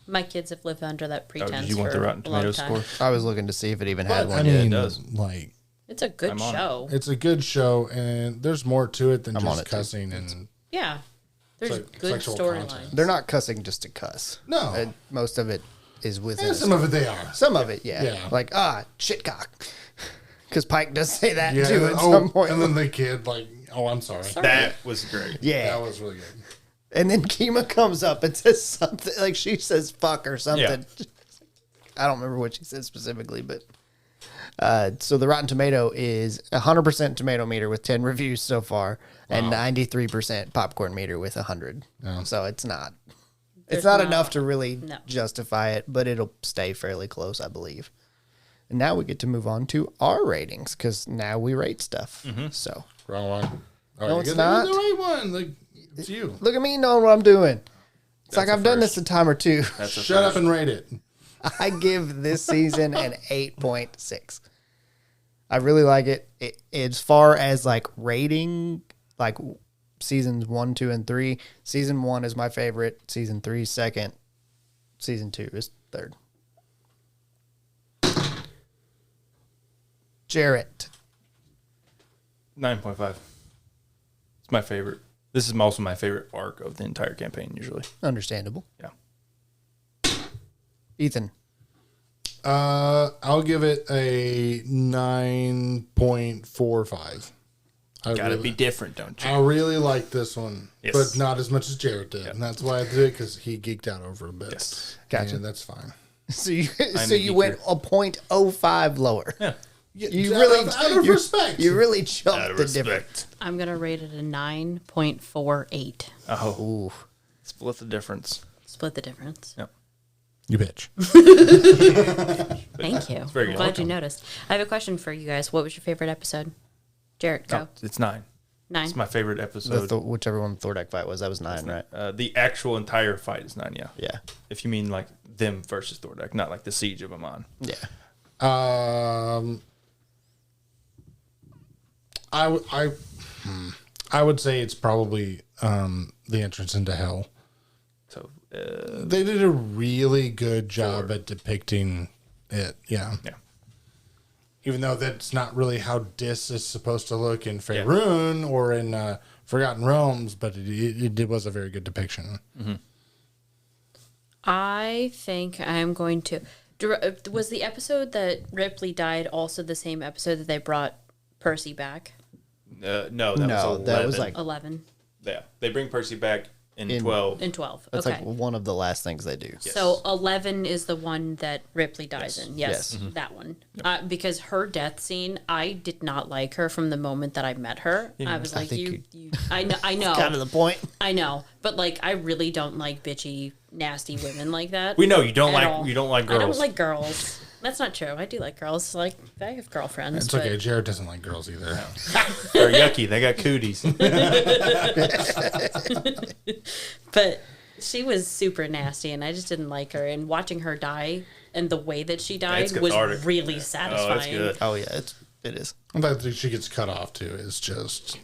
My kids have lived under that pretense
did you want
for
the Rotten
a long
Tomatoes
time.
score?
I was looking to see if it even had
I
one.
mean,
it does.
like,
It's a good
I'm on it.
show.
it's a good show, and there's more to it than
I'm on
just
it, too.
cussing and
Yeah. There's
like
good
sexual
storylines.
content.
They're not cussing just to cuss.
No.
Most of it is within.
and some of it they are.
Some of it, yeah.
Yeah.
Like, shitcock. Because Pike does say that,
Yeah,
too, at some point.
and then the kid like, oh, I'm sorry.
That was great.
yeah.
That was really good.
And then Kima comes up and says something, like she says fuck or something. I don't remember what she said specifically, but... so the Rotten Tomato is 100% tomato meter with 10 reviews so far, and 93% popcorn meter with 100.
Yeah.
So it's not...
There's
It's not
not-
enough to really
No.
justify it, but it'll stay fairly close, I believe. And now we get to move on to our ratings, because now we rate stuff. So
Wrong one. Oh,
No,
you
it's
get
not.
The right one. Like, it's you.
look at me knowing what I'm doing. It's like
a
I've done
first.
this a time or two.
That's a
Shut
first.
up and rate it.
I give this season an 8.6. I really like it. As far as like rating, like seasons 1, 2, and 3, season 1 is my favorite. Season 3 is second. Season 2 is third. Jarrett.
9.5. It's my favorite. This is also my favorite arc of the entire campaign, usually.
Understandable.
Yeah.
Ethan.
I'll give it a 9.45.
Gotta be different, don't you?
I really like this one,
Yes.
but not as much as Jared did, and that's why I did it because he geeked out over a bit.
Yes.
Gotcha.
And that's fine.
So you
I'm
so
a
you
geeker.
went a 0.05 lower.
Yeah.
You
Out
really
of
you-
respect.
You really jumped
Out of
the difference.
respect.
I'm going to rate it a 9.48.
Oh,
Ooh.
split the difference.
Split the difference.
Yep.
You bitch.
Thank you.
very
I'm
good.
glad you noticed. I have a question for you guys. What was your favorite episode? Jarrett, go.
No, it's 9.
9.
It's my favorite episode.
Whichever one the Thordak fight was, that was 9, right?
The actual entire fight is 9, yeah.
Yeah.
If you mean like them versus Thordak, not like the siege of Amon.
Yeah.
I would say it's probably the entrance into hell.
So,
They did a really good job at depicting it. Yeah.
yeah.
Even though that's not really how Dis is supposed to look in Faerun or in Forgotten Realms, but it was a very good depiction.
I think I'm going to. Was the episode that Ripley died also the same episode that they brought Percy back?
No, that
No,
was 11.
that was like
11.
Yeah. They bring Percy back in 12.
In 12.
That's
okay.
like one of the last things they do.
So 11 is the one that Ripley dies in. Yes,
Yes.
that one. Because her death scene, I did not like her from the moment that I met her. I was like,
think
I know,
Kind of the point.
I know, but like, I really don't like bitchy, nasty women like that.
We know you don't
at
like
all.
you don't like girls.
I don't like girls. That's not true. I do like girls. Like, I have girlfriends.
It's okay. Jared doesn't like girls either.
They're yucky. They got cooties.
But she was super nasty, and I just didn't like her. And watching her die and the way that she died
It's
was
cathartic.
really satisfying.
Oh, that's good.
Oh yeah, it is.
The fact that she gets cut off too is just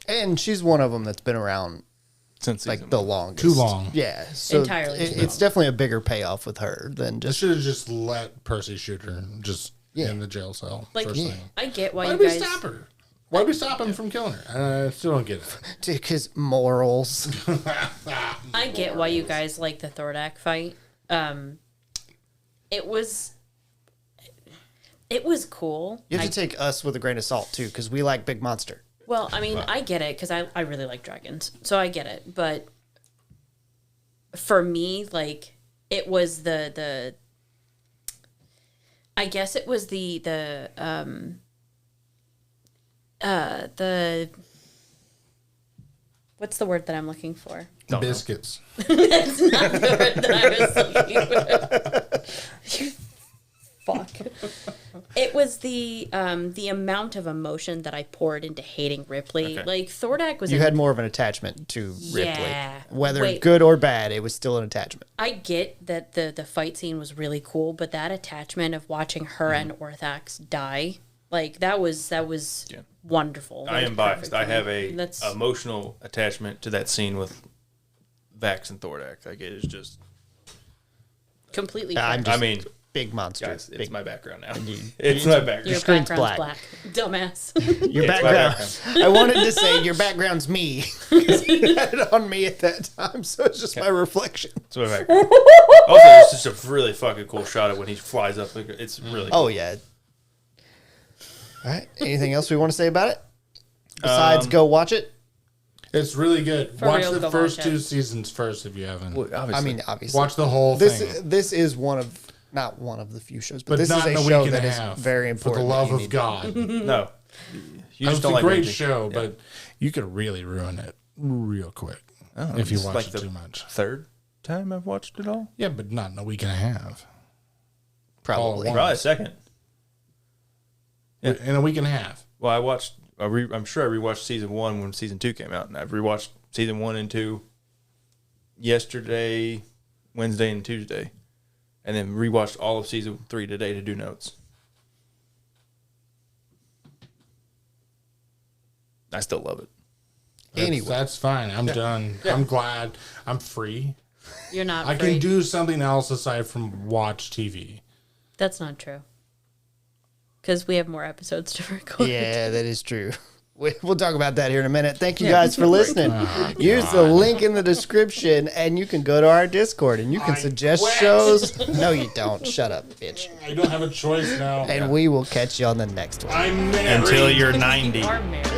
And she's one of them that's been around
Since
like the longest.
too long.
Yeah, so
Entirely too
it's definitely a bigger payoff with her than
I
just.
should have just let Percy shoot her just in the jail cell.
Like,
first thing.
I get why
Why'd
you
we
guys.
stop her? Why'd we stop him from killing her? I still don't get it.
Because morals.
I get why you guys like the Thordak fight. It was cool.
You have to take us with a grain of salt too, because we like big monster.
Well, I mean, I get it because I really like dragons, so I get it. But for me, like, it was the I guess it was the what's the word that I'm looking for?
Biscuits.
That's not the word that I was looking for. You fuck. It was the amount of emotion that I poured into hating Ripley.
Okay.
Like, Thordak was
You had more of an attachment to Ripley,
Yeah.
whether
Wait.
good or bad. It was still an attachment.
I get that the fight scene was really cool, but that attachment of watching her and Orthax die, like, that was wonderful. That
I
was
am biased.
perfect
I
for
have
me.
a
That's
emotional attachment to that scene with Vax and Thordak. Like, it is just,
completely
I'm
fair.
I mean,
Big monster.
guys, it's
big,
my background now.
you-
It's my background.
Your
screen's
background's
black.
black. Dumbass.
your
Yeah, it's my
background. I wanted to say your background's me. 'Cause you had it on me at that time, so it's just my reflection.
It's my background. Also, it's just a really fucking cool shot of when he flies up. It's really cool.
Oh yeah. All right. Anything else we want to say about it? Besides, go watch it.
It's really good.
For
Watch
real,
the
go
first
watch
two
it.
seasons first if you haven't.
Well, obviously.
I mean, obviously,
Watch the whole thing.
this is one of not one of the few shows, but
But
this is
not
a
in a
show
week and
that
a
is
half.
very
For the
important.
love
that you
of
need-
God.
no. You
It's
just don't
a
like
great
binging.
show,
Yeah.
but you could really ruin it real quick
Oh,
if you
it's
watch
like
it
the
too much.
Third time I've watched it all?
Yeah, but not in a week and a half.
Probably.
All
Probably a second. Yeah.
In a week and a half.
Well, I'm sure I rewatched season 1 when season 2 came out, and I've rewatched season 1 and 2 yesterday, Wednesday, and Tuesday, and then rewatched all of season 3 today to do notes. I still love it.
Anyway.
That's fine. I'm done. I'm glad. I'm free.
You're not
I
free.
can do something else aside from watch TV.
That's not true. Because we have more episodes to record.
Yeah, that is true. We'll talk about that here in a minute. Thank you guys for listening. Use the link in the description, and you can go to our Discord, and you can
I
suggest
quit.
shows. No, you don't. Shut up, bitch.
I don't have a choice now.
And we will catch you on the next one.
I'm married.
Until you're 90.
You are married.